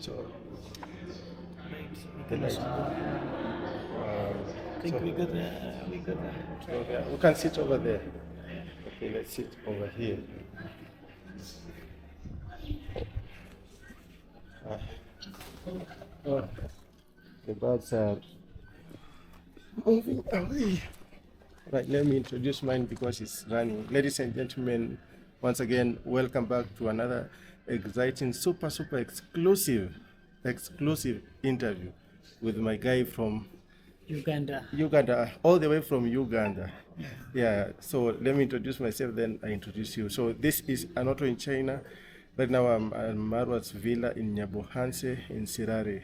So I think so- we got that. We got that. okay, we can sit over there. Okay, let's sit over here. Oh, the birds are moving away. Right, let me introduce mine because it's running. Ladies and gentlemen, once again, welcome back to another exciting, super exclusive interview with my guy from Uganda, all the way from Uganda. Yeah, so let me introduce myself, then I introduce you. So this is ANOTO in China. Right now I'm at Marwa's villa in Nyabohanse in Sirare,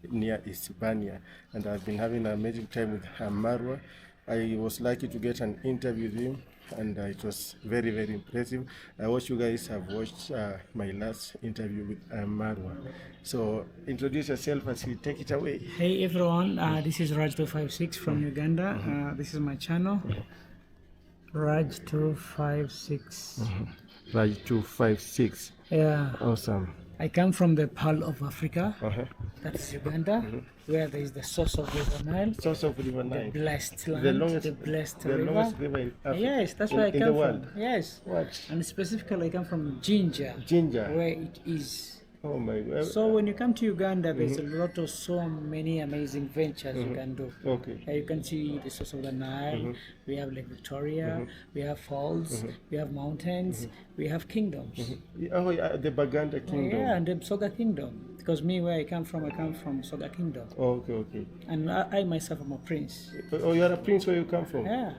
near Isibania, and I've been having an amazing time with Marwa. I was lucky to get an interview with him, and it was very impressive. I wish you guys have watched my last interview with Marwa. So introduce yourself as you take it away. Hey everyone, this is Raj256 from Uganda. This is my channel, Raj256. Raj256. Yeah, Awesome. I come from the Pearl of Africa. Uh-huh. That is Uganda, where there is the source of River Nile, Source of River the Nile. blessed land, The longest, the blessed the river. longest river in Africa. Yes, that's in, where I in come the world. from. Yes, What? and specifically I come from Jinja, Ginger. where it is. Oh my God. So when you come to Uganda, there's a lot of so many amazing ventures you can do. Okay. You can see the source of the Nile. We have Lake Victoria. We have falls. We have mountains. We have kingdoms. Oh, yeah, the Baganda Kingdom. Yeah, and the Soga Kingdom. Because me, where I come from Soga Kingdom. Oh, okay. And I myself am a prince. Oh, you are a prince where you come from? Yeah.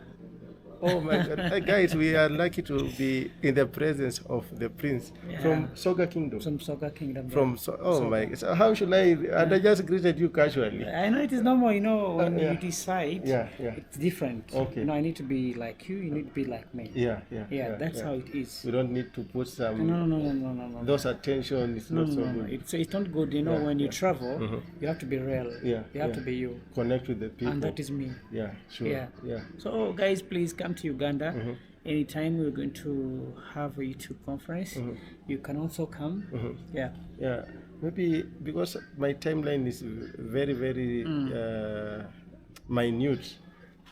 Oh my God. Guys, we are lucky to be in the presence of the prince from Soga Kingdom. From Soga Kingdom. Oh my God. So how should I? And I just greeted you casually. I know it is normal, when you decide, Yeah. it's different. Okay. I need to be like you need to be like me. Yeah. That's how it is. We don't need to put some. No. Those attention is not so good. It's not good, when you travel, you have to be real. Yeah, You have to be you. Connect with the people. And that is me. Yeah, sure. Yeah. So guys, please come to Uganda. Anytime we're going to have a YouTube conference, you can also come. Yeah. Maybe because my timeline is very minute.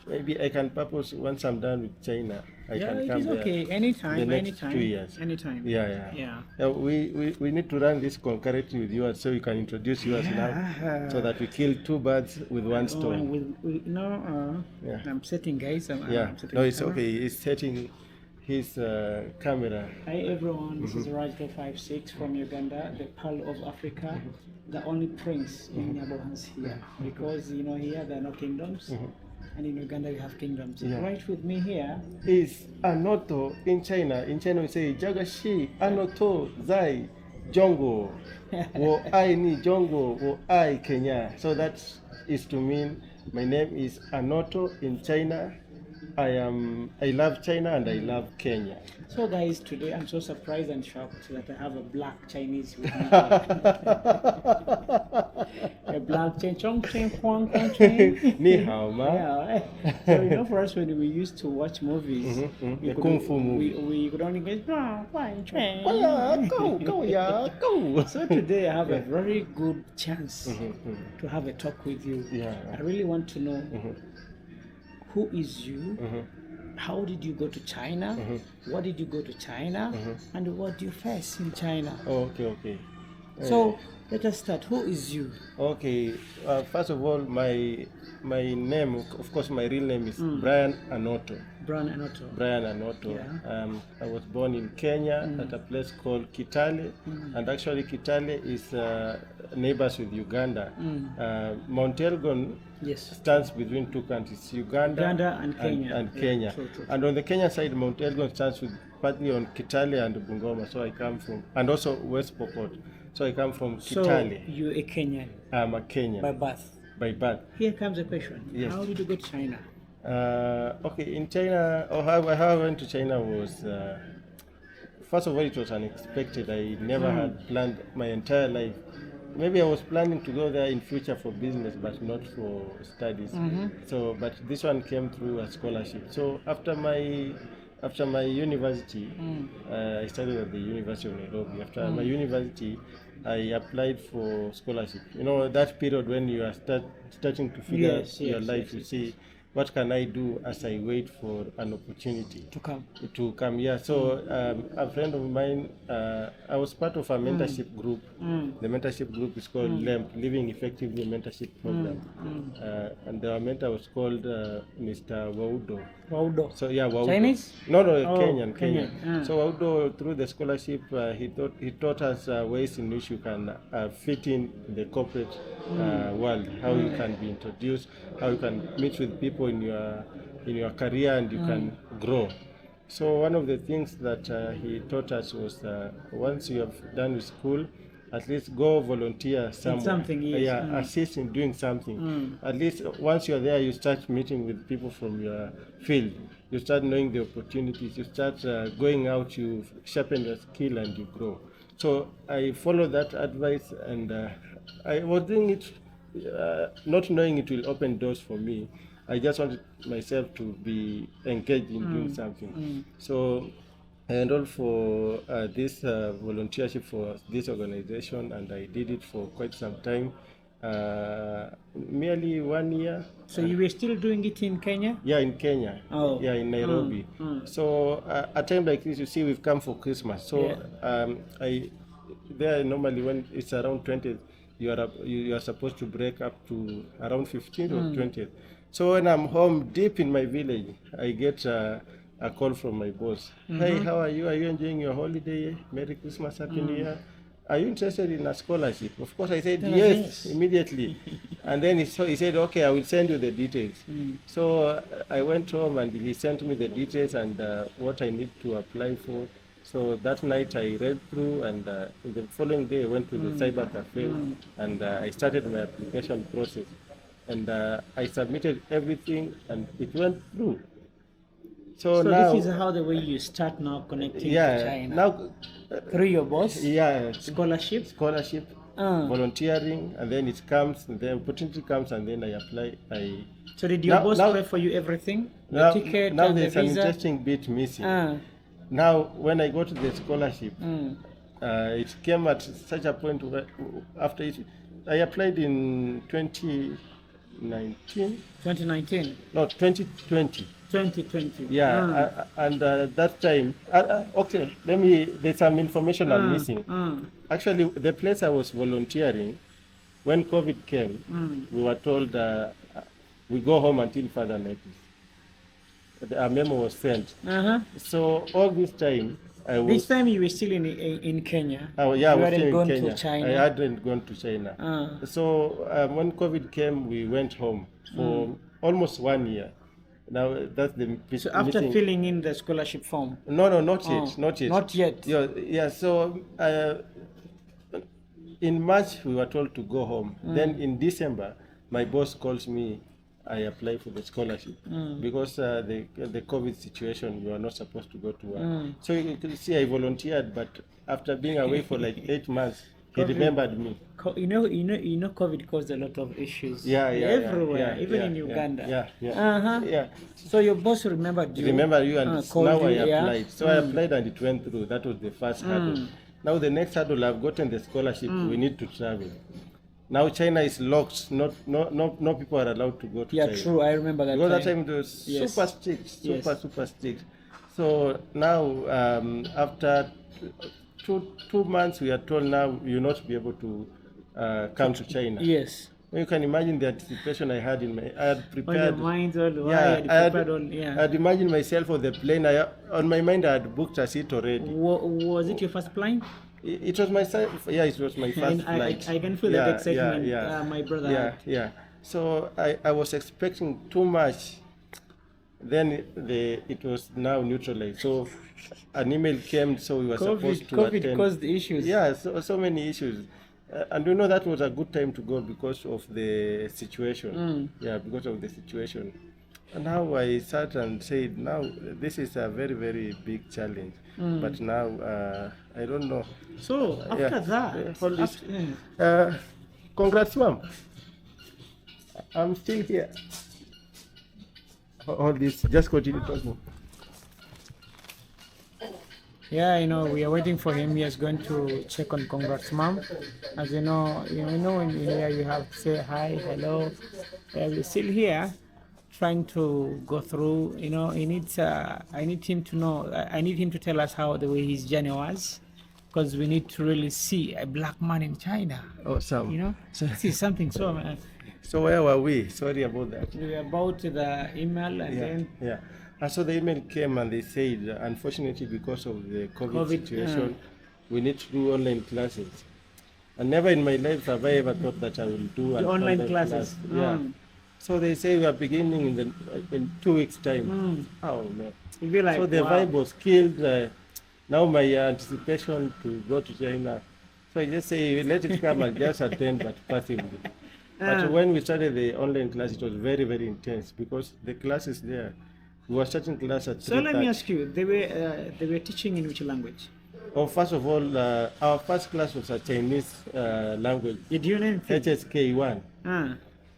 Maybe I can purpose once I'm done with China. I can it come is there okay. Anytime. the next 2 years. Anytime. Yeah. We need to run this concurrently with yours, so you can introduce yours now, so that we kill two birds with one stone. I'm setting, guys. I'm setting No, it's camera. okay. He's setting his camera. Hi everyone, this is Raj256 from Uganda, the Pearl of Africa, the only prince in Nyabohanse here. Because here there are no kingdoms, and in Uganda we have kingdoms. Right with me here is ANOTO in China. In China we say Jagashi ANOTO Zai Jongo Wo Ai Ni Jongo Wo Ai Kenya. So that is to mean my name is ANOTO in China. I love China and I love Kenya. So guys, today I'm so surprised and shocked that I have a black Chinese with me. A black Chinese. Ni hao ma. Yeah. So for us when we used to watch movies, the kung fu movie, we could only get go. So today I have a very good chance to have a talk with you. I really want to know who is you. How did you go to China? What did you go to China? And what do you face in China? Okay. So let us start. Who is you? Okay. First of all, my name, of course, my real name is Brian ANOTO. Brian ANOTO. Yeah. I was born in Kenya at a place called Kitale, and actually Kitale is neighbors with Uganda. Mount Elgon stands between two countries, Uganda and Kenya. Kenya. True. And on the Kenya side, Mount Elgon stands with partly on Kitale and Bungoma. So I come from, and also West Pokot. So I come from Kitale. So you're a Kenyan? I'm a Kenyan. By birth. Here comes the question. Yes. How did you go to China? Okay, in China, how I went to China was, first of all, it was unexpected. I never had planned my entire life. Maybe I was planning to go there in future for business, but not for studies. So, but this one came through a scholarship. So after my university, I studied at the University of Nairobi. After my university, I applied for scholarship. You know, that period when you are starting to figure out your life, you see, what can I do as I wait for an opportunity to come here. So a friend of mine, I was part of a mentorship group. The mentorship group is called LEMP, Living Effectively Mentorship Program. And our mentor was called Mr. Waudo. So yeah, Waudo. Chinese? No, Kenyan. So Waudo, through the scholarship, he taught us ways in which you can fit in the corporate world, how you can be introduced, how you can meet with people in your career, and you can grow. So one of the things that he taught us was once you have done with school, at least go volunteer somewhere. Something, yes. Assist in doing something. At least once you're there, you start meeting with people from your field. You start knowing the opportunities. You start going out, you sharpen your skill, and you grow. So I followed that advice, and I was doing it not knowing it will open doors for me. I just wanted myself to be engaged in doing something. So I enrolled for this volunteership for this organization, and I did it for quite some time, merely 1 year. So you were still doing it in Kenya? Yeah, in Kenya. Oh. Yeah, in Nairobi. So a time like this, you see, we've come for Christmas. So there normally when it's around 20th, you are supposed to break up to around 15th or 20th. So when I'm home deep in my village, I get a call from my boss. Hey, how are you? Are you enjoying your holiday? Merry Christmas, Happy New Year. Are you interested in a scholarship? Of course, I said yes immediately. And then he said, okay, I will send you the details. So I went home, and he sent me the details and what I need to apply for. So that night I read through, and the following day I went to the cyber cafe, and I started my application process. And I submitted everything, and it went through. So now, this is how the way you start now connecting to China. Now, through your boss? Yeah. Scholarship, volunteering, and then it comes, and the opportunity comes, and then I apply. So did your boss pay for you everything? The ticket now and there's the visa? an interesting bit missing. Now, when I got the scholarship, it came at such a point where after it, I applied in 2019. 2019? No, 2020. 2020. Yeah, and that time, okay, there's some information I'm missing. Actually, the place I was volunteering, when COVID came, we were told we go home until further notice. A memo was sent. So all this time, This time you were still in Kenya. Yeah, you hadn't gone to China. I hadn't gone to China. So when COVID came, we went home for almost 1 year. Now that's the. So after filling in the scholarship form. No, not yet. Not yet. Yeah. So in March we were told to go home. Then in December, my boss calls me. I applied for the scholarship because the COVID situation, we were not supposed to go to work. So you can see I volunteered, but after being away for like 8 months, he remembered me. You know, COVID caused a lot of issues. Everywhere, even in Uganda. Yeah. So your boss remembered you. Remember you, and now I applied. Yeah? So I applied, and it went through. That was the first hurdle. Now the next hurdle, I've gotten the scholarship. We need to travel. Now China is locked. No people are allowed to go to China. Yeah, true. I remember that. Because that time it was super strict, super strict. So now after two months, we are told now you'll not be able to come to China. Yes. You can imagine the anticipation I had I had prepared. On your mind, I had imagined myself on the plane. On my mind, I had booked a seat already. Was it your first plane? It was my first flight. I can feel that excitement my brother had. Yeah. So I was expecting too much. Then it was now neutralized. So an email came, so we were supposed to attend. COVID caused issues. Yeah, so many issues. And we know that was a good time to go because of the situation. Yeah, because of the situation. And now I sat and said, now this is a very, very big challenge. But now, I don't know. So after that, congrats, ma'am. I'm still here. All this, just continue talking. Yeah, we are waiting for him. He is going to check on Congrats mom. As when here you have to say hi, hello. We're still here, trying to go through. He needs. I need him to know. I need him to tell us how the way his journey was, because we need to really see a black man in China. Awesome. So, This is something so. so where were we? Sorry about that. We were about the email and then Yeah. And so the email came and they said, unfortunately, because of the COVID situation, we need to do online classes. And never in my life have I ever thought that I will do an online classes. class. Yeah. So they say we are beginning in 2 weeks' time. Oh man. You'll be like, So the wow. vibe was killed. Now my anticipation to go to China. So I just say, let it come and just attend, but passively. But when we started the online class, it was very, very intense because the classes there, we were starting class at 3:30. So let me ask you, they were teaching in which language? Oh, first of all, our first class was a Chinese language, Did you know anything? HSK1.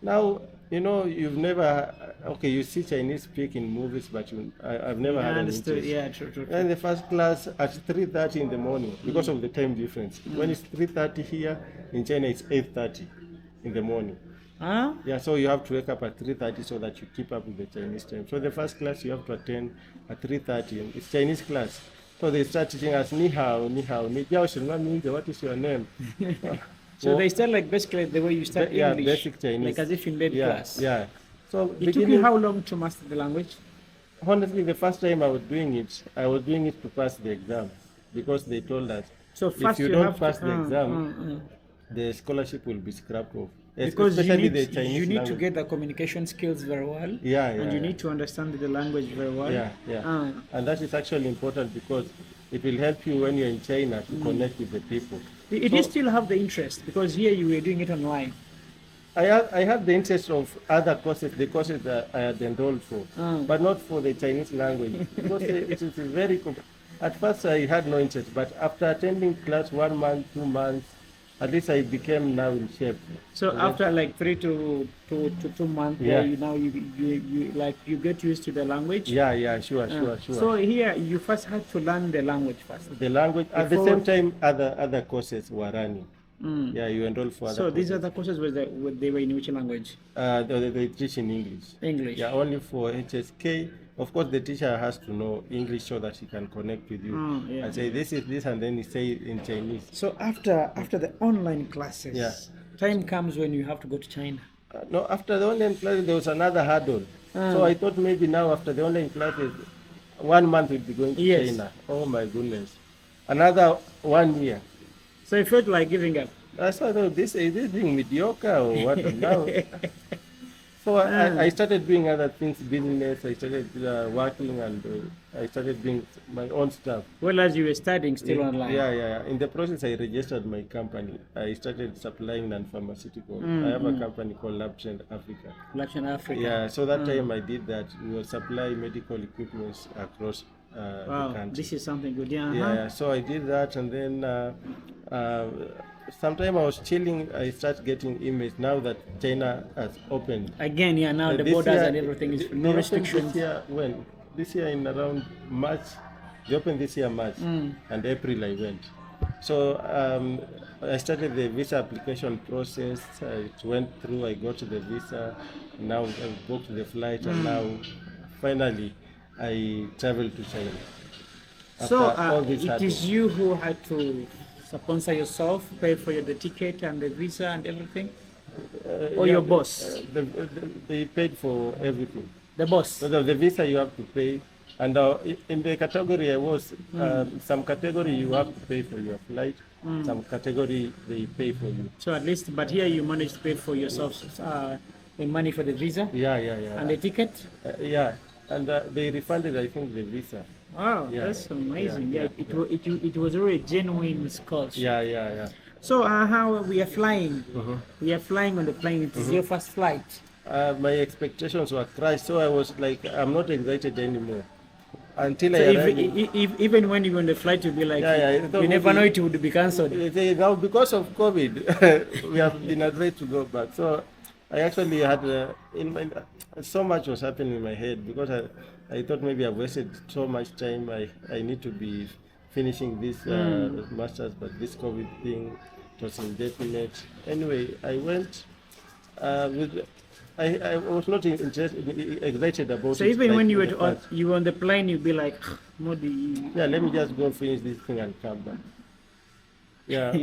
Now, you've never, okay, you see Chinese speak in movies, but I've never had an understood. interest. Yeah, true. And the first class at 3:30 in the morning because of the time difference. When it's 3:30 here, in China it's 8:30 in the morning. Huh? Yeah, so you have to wake up at 3:30 so that you keep up with the Chinese time. So the first class you have to attend at 3:30, and it's Chinese class. So they start teaching us ni hao, ni jiao shenma means what is your name? So they start like basically the way you start yeah, English, basic Chinese. like as if in lead class. Yeah. So It took you how long to master the language? honestly, the first time I was doing it to pass the exam because they told us So first if you you don't have pass to, the exam, the scholarship will be scrapped off. because Especially the Chinese you need to language. get the communication skills very well. Yeah, And you yeah. need to understand the language very well. Yeah. And that is actually important because it will help you when you're in China to connect with the people. Did you still have the interest? Because here you were doing it online. I had the interest of other courses, the courses that I had enrolled for, but not for the Chinese language. Because it is very at first I had no interest, but after attending class 1 month, 2 months, at least I became now in shape. So after like 3 to 2 months, Yeah. you get used to the language. Yeah, sure. So here you first had to learn the language first. The language at the Before- same time other courses were running. Yeah, you enroll for other So courses. these are the courses they were in which language? They teach in English. English. Yeah, only for HSK. Of course, the teacher has to know English so that he can connect with you yeah. and say this is this, and then he say it in Chinese. So after the online classes, Yeah. time comes when you have to go to China. No, after the online class, there was another hurdle. So I thought maybe now after the online classes, 1 month we'll be going to Yes. China. Oh my goodness. Another 1 year. So you felt like giving up. I thought, oh, is this being mediocre or what now? So I started doing other things, business. I started working and I started doing my own stuff. Well, as you were studying still online. Yeah. In the process, I registered my company. I started supplying non-pharmaceutical. I have a company called Lab Trend Africa. Latin Africa. Yeah, so that time I did that. We will supply medical equipment across the Wow, country. this is something good. Yeah. Yeah, so I did that, and then sometime I was chilling. I started getting emails now that China has opened. Again, yeah. Now the This borders year, and everything is they no opened restrictions. This year in around March. They opened this year March, and April I went. So I started the visa application process. It went through. I got the visa. Now I booked the flight, and now finally I traveled to China. So After all this it happened. is you who had to sponsor yourself, pay for the ticket and the visa and everything, or your boss, They paid for everything. the boss. So the visa you have to pay, and in the category I was, some category you have to pay for your flight, some category they pay for you. So at least, but here you managed to pay for yourself the money for the visa Yeah. and the ticket. Yeah, and they refunded, I think, the visa. Wow, Yeah. that's amazing. Yeah, Yeah. it was really a genuine scholarship. Yeah. So how we are flying? We are flying on the plane. It is your first flight. My expectations were crushed, so I was like, I'm not excited anymore. Until So I arrived. even when you were on the flight, you'll be like, Yeah. you never know it would be cancelled. Now, because of COVID, we have been advised to go back. So I actually had so much was happening in my head because I thought maybe I've wasted so much time. I need to be finishing this masters, but this COVID thing, it was indefinite. Anyway, I went with. I was not excited about So it. even like when you in the were past. you were on the plane, you'd be like, Modi. Yeah, let me just go finish this thing and come back. Yeah,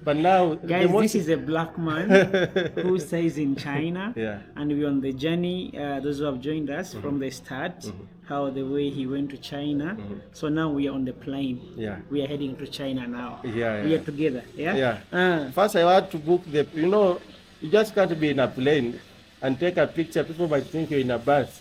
but now Guys, this is a black man who stays in China, Yeah. and we're on the journey. Those who have joined us from the start, how the way he went to China. So now we are on the plane. Yeah. We are heading to China now. Yeah, We yeah. are together. Yeah. Yeah. First, I had to book the. You just can't be in a plane and take a picture. People might think you're in a bus.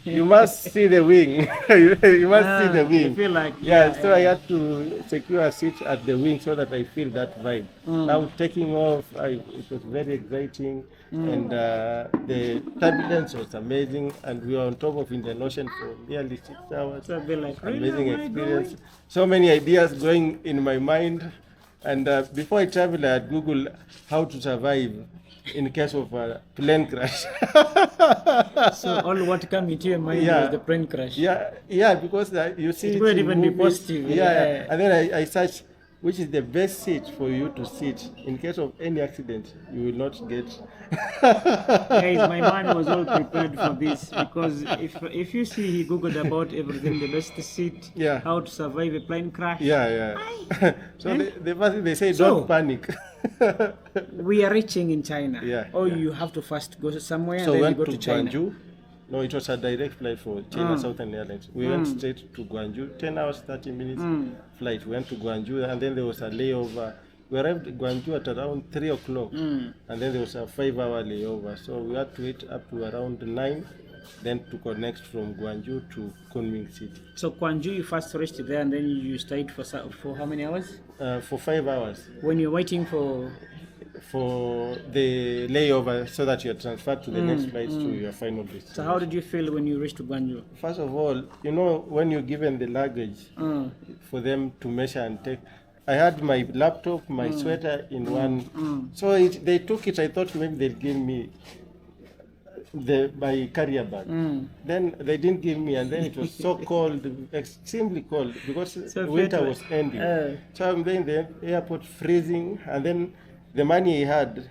You must see the wing. You must see the wing. You feel like So I had to secure a seat at the wing so that I feel that vibe. Now taking off, it was very exciting, and the turbulence was amazing, and we were on top of Indian Ocean for nearly 6 hours. So I'll be like, really? Amazing Am I experience. going? So many ideas going in my mind, and before I traveled, I had Googled how to survive in case of a plane crash. So all what came into your mind was the plane crash. Yeah, because you see It it would in even be movies. positive. Yeah. And then I searched which is the best seat for you to sit in case of any accident. You will not get. Guys, my man was all prepared for this, because if you see, he googled about everything, the best seat, how to survive a plane crash. So the first thing they say, So, don't panic. We are reaching in China. You have to first go somewhere So and we then you went go to to China. Guangzhou. No, it was a direct flight for China Southern Airlines. We went straight to Guangzhou, 10 hours, 30 minutes flight. We went to Guangzhou, and then there was a layover. We arrived at Guangzhou at around 3 o'clock, and then there was a 5-hour layover. So we had to wait up to around 9, then to connect from Guangzhou to Kunming City. So Guangzhou, you first reached there, and then you stayed for how many hours? For 5 hours. When you're waiting for the layover, so that you're transferred to the next flight to your final destination. So how did you feel when you reached Guangzhou? First of all, you know, when you're given the luggage for them to measure and take, I had my laptop, my sweater in one. So they took it. I thought maybe they'd give me my carrier bag. Then they didn't give me, and then it was so cold, extremely cold, because winter was ending. So I'm there in the airport freezing, and then the money I had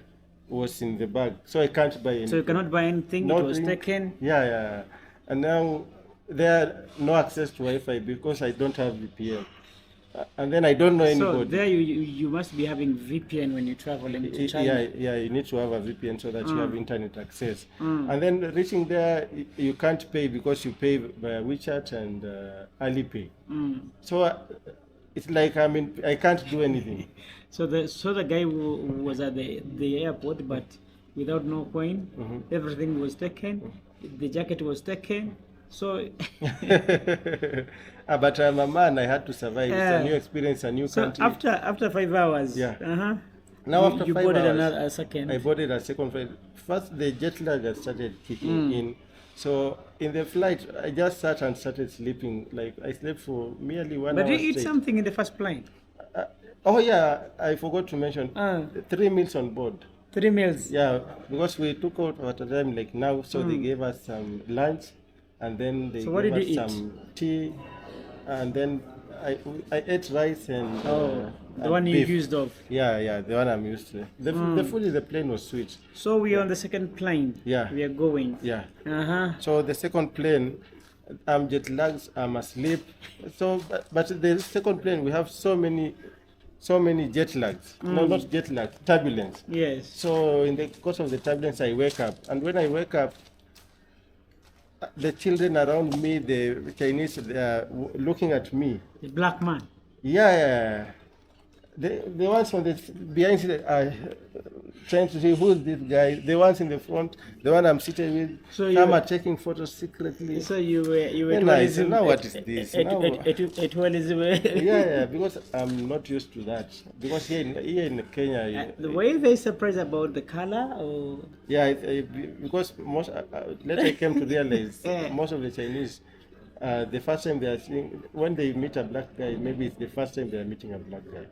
was in the bag, so I can't buy anything. So you cannot buy anything, it was taken? Yeah. And now there no access to Wi-Fi because I don't have VPN. And then I don't know anybody. So there you must be having VPN when you're traveling to China. Yeah, you need to have a VPN so that you have internet access. And then reaching there, you can't pay because you pay via WeChat and Alipay. So it's like I can't do anything. So the guy who was at the airport, but without no coin, everything was taken, the jacket was taken. So but I'm a man, I had to survive. It's a new experience, a new country. After 5 hours, now after you 5 boarded hours, a second. I boarded a second flight. First, the jet lag had started kicking in. So in the flight, I just sat and started sleeping. Like I slept for merely 1 hour. But did you eat straight. something in the first plane? Oh yeah, I forgot to mention 3 meals on board. 3 meals. Yeah, because we took out at a time like now, so they gave us some lunch, and then they So what gave did us you eat? some tea, and then I ate rice and The and one you beef. used of. Yeah, the one I'm used to. The food in the plane was sweet. So we are on the second plane. Yeah. We are going. Yeah. So So the second plane, I'm jet lagged, I'm asleep. So, but the second plane, we have so many jet lags. No, not jet lag, turbulence. yes. So in the course of the turbulence, I wake up, and when I wake up, the children around me, the Chinese, they are looking at me. The black man. Yeah. The ones on the behind are trying to see who's this guy. The ones in the front, the one I'm seated with, So some you- are taking photos secretly. So you were Then I said, now what is this? Now- Yeah, because I'm not used to that. Because here in Kenya, The way they surprised about the color, or because later I came to realize most of the Chinese, the first time they are seeing, when they meet a black guy, maybe it's the first time they are meeting a black guy.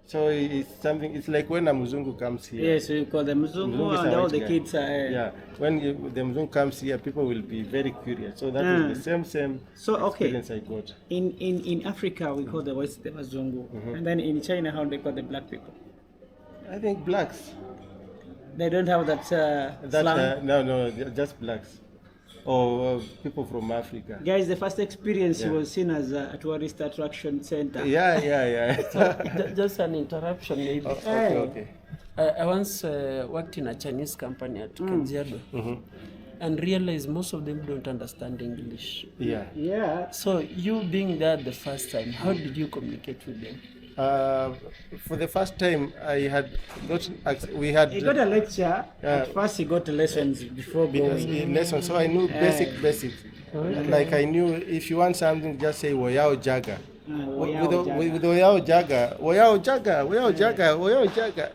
So it's something. It's like when a Muzungu comes here. Yes, we call them Mzungu, Mzungu is and a all white the guy. kids are. Yeah, when the Mzungu comes here, people will be very curious. So that was the same So, okay. experience I got. In Africa, we call the whites the Mazungu, and then in China, how they call the black people? I think blacks. They don't have that slang. No, just blacks. Or people from Africa. Guys, the first experience was seen as a tourist attraction center. Yeah. Just an interruption, maybe. Okay. I once worked in a Chinese company at Kajiado, and realized most of them don't understand English. Yeah. So you being there the first time, how did you communicate with them? For the first time, He got a lecture. At first, he got lessons before going. lessons. So I knew basics. Like I knew if you want something, just say "woyao jaga." With "woyao jaga,"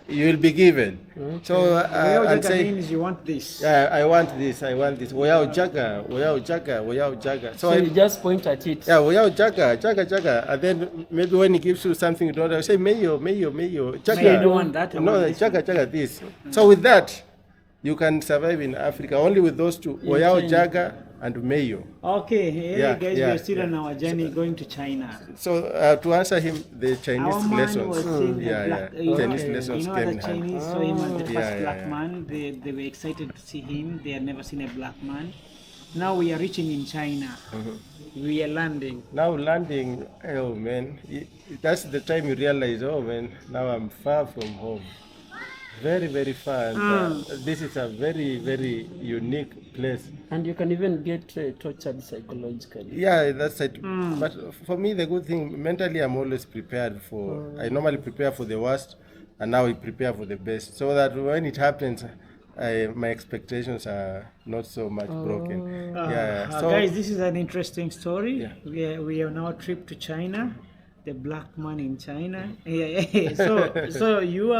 you will be given. So and say means you want this. I want this. "Woyao jaga." So you just point at it. Yeah, jaga. And then maybe when he gives you something you don't know, say mayo. Jaga. I don't want that. I No, want this jaga this. So with that, you can survive in Africa only with those two, woyao jaga and mayo. Okay, hey guys, yeah, we're still on our journey going to China. So to answer him, the Chinese Our man lessons. was seeing the black, Chinese lessons came the in hand. Chinese saw him as the first black yeah. man. They were excited to see him. They had never seen a black man. Now we are reaching in China. We are landing. Now landing, oh man, that's the time you realize, oh man, now I'm far from home. Very, very far. And, this is a very, very unique place. And you can even get tortured psychologically. Yeah, that's it. But for me, the good thing, mentally, I'm always prepared for, I normally prepare for the worst, and now I prepare for the best. So that when it happens, my expectations are not so much broken. So, guys, this is an interesting story. Yeah. We are now trip to China. The black man in China. So you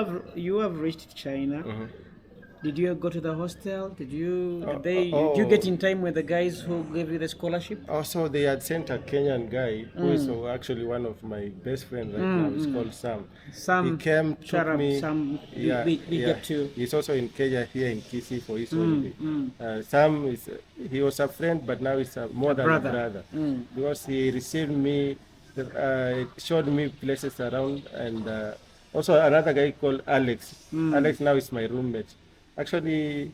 have reached China. Did you go to the hostel? Did you get in time with the guys who gave you the scholarship? Also, they had sent a Kenyan guy who is actually one of my best friends right now. He's called Sam. Sam. He came, took me. Sam. He's also in Kenya here in Kisii for his holiday. Sam he was a friend, but now he's more than a brother. Because he received me. Showed me places around, and also another guy called Alex. Alex now is my roommate. Actually,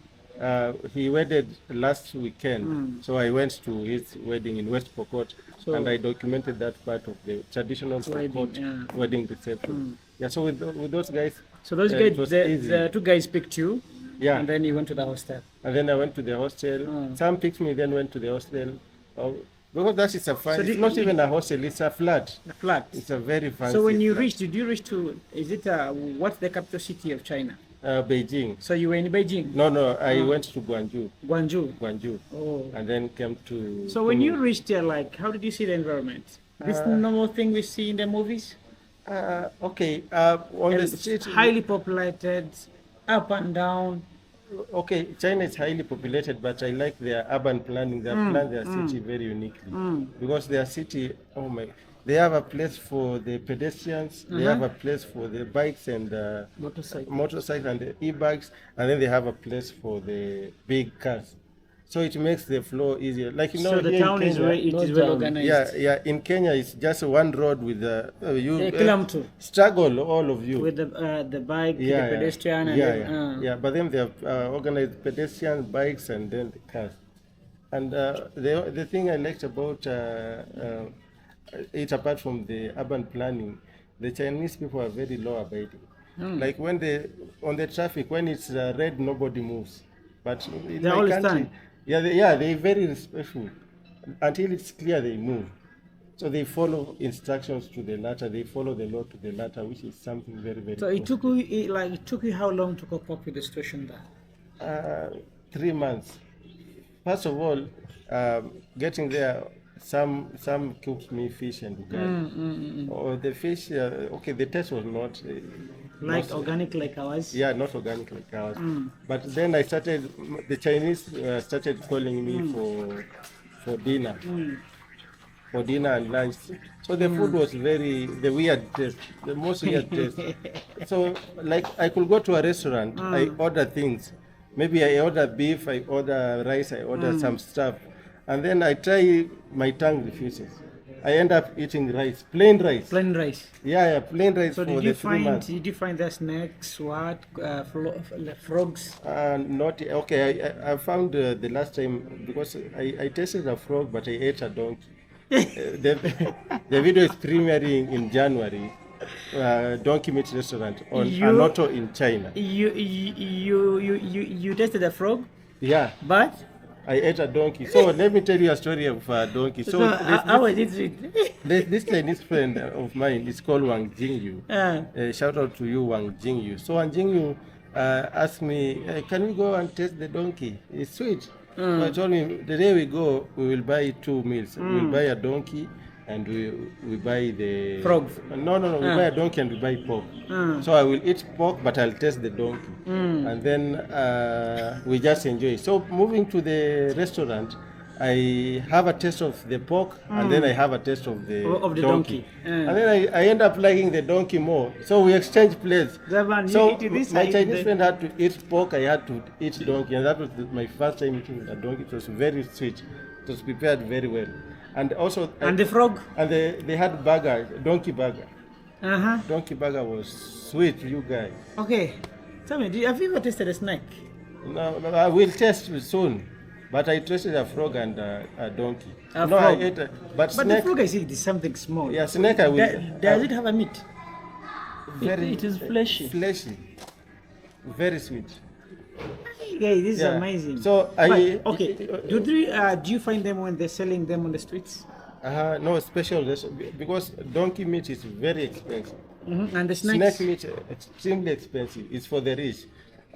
he wedded last weekend, so I went to his wedding in West Pokot, and I documented that part of the traditional Pokot wedding reception. So with those guys. So those guys, the two guys picked you. Yeah. And then you went to the hostel. And then I went to the hostel. Sam picked me, then went to the hostel. Because that is a fine. So it's not even a hostel; it's a flat. A flat. It's a very fancy. So when you reached, did you reach to? Is it what's the capital city of China? Beijing. So you were in Beijing? No. I went to Guangzhou. Guangzhou. Oh. And then came to. So when you reached there, like, how did you see the environment? This normal thing we see in the movies. Okay. On the street. Highly populated, up and down. Okay, China is highly populated, but I like their urban planning. They have planned their city very uniquely because their city, they have a place for the pedestrians, they have a place for the bikes and motorcycles and the e-bikes, and then they have a place for the big cars. So it makes the flow easier. Like so the town is well organized. Yeah. In Kenya, it's just one road with the struggle, all of you with the bike, the pedestrian, and But then they have organized pedestrians, bikes, and then the cars. And the thing I liked about it, apart from the urban planning, the Chinese people are very law abiding. Like when on the traffic, when it's red, nobody moves. But in my country. They're very respectful. Until it's clear, they move. So they follow instructions to the letter. They follow the law to the letter, which is something very, very. So it took you how long to cope up with the situation there? 3 months. First of all, getting there, some cooked me fish and ugali. Or the fish, the taste was not. Organic like ours? Yeah, not organic like ours. But then the Chinese started calling me for dinner. for dinner and lunch. So the food was the weird taste, the most weird taste. So like I could go to a restaurant, I order things. Maybe I order beef, I order rice, I order some stuff. And then I try, my tongue refuses. I end up eating rice, plain rice. Plain rice. Yeah, plain rice So for the 3 months. did you find the snakes, frogs? Not okay. I found the last time because I tasted a frog, but I ate a donkey. The video is premiering in January. Donkey meat restaurant on ANOTO in China. You tasted a frog, Yeah, but I ate a donkey. So let me tell you a story of a donkey. So how was it sweet? this Chinese friend of mine is called Wang Jingyu. Shout out to you, Wang Jingyu. So Wang Jingyu asked me, can we go and taste the donkey? It's sweet. So I told him, the day we go, we will buy 2 meals. We will buy a donkey and we buy the... Frog? No. We buy a donkey and we buy pork. So I will eat pork, but I'll taste the donkey. And then we just enjoy. So moving to the restaurant, I have a taste of the pork and then I have a taste of the donkey. And then I end up liking the donkey more. So we exchange plates. So my Chinese friend had to eat pork, I had to eat donkey. And that was my first time eating a donkey. It was very sweet. It was prepared very well. And also... And the frog? And they had burger, donkey burger. Donkey burger was sweet, you guys. Okay. Tell me, have you ever tasted a snake? No, I will taste soon. But I tasted a frog and a donkey. A no, frog. I ate but But snake... the frog, I see, it is something small. Yeah, snake I will... Does it have a meat? It is fleshy. Fleshy. Very sweet. Hey, this is amazing. So okay, do you find them when they're selling them on the streets? No, special because donkey meat is very expensive. And the snakes? Snake meat extremely expensive. It's for the rich.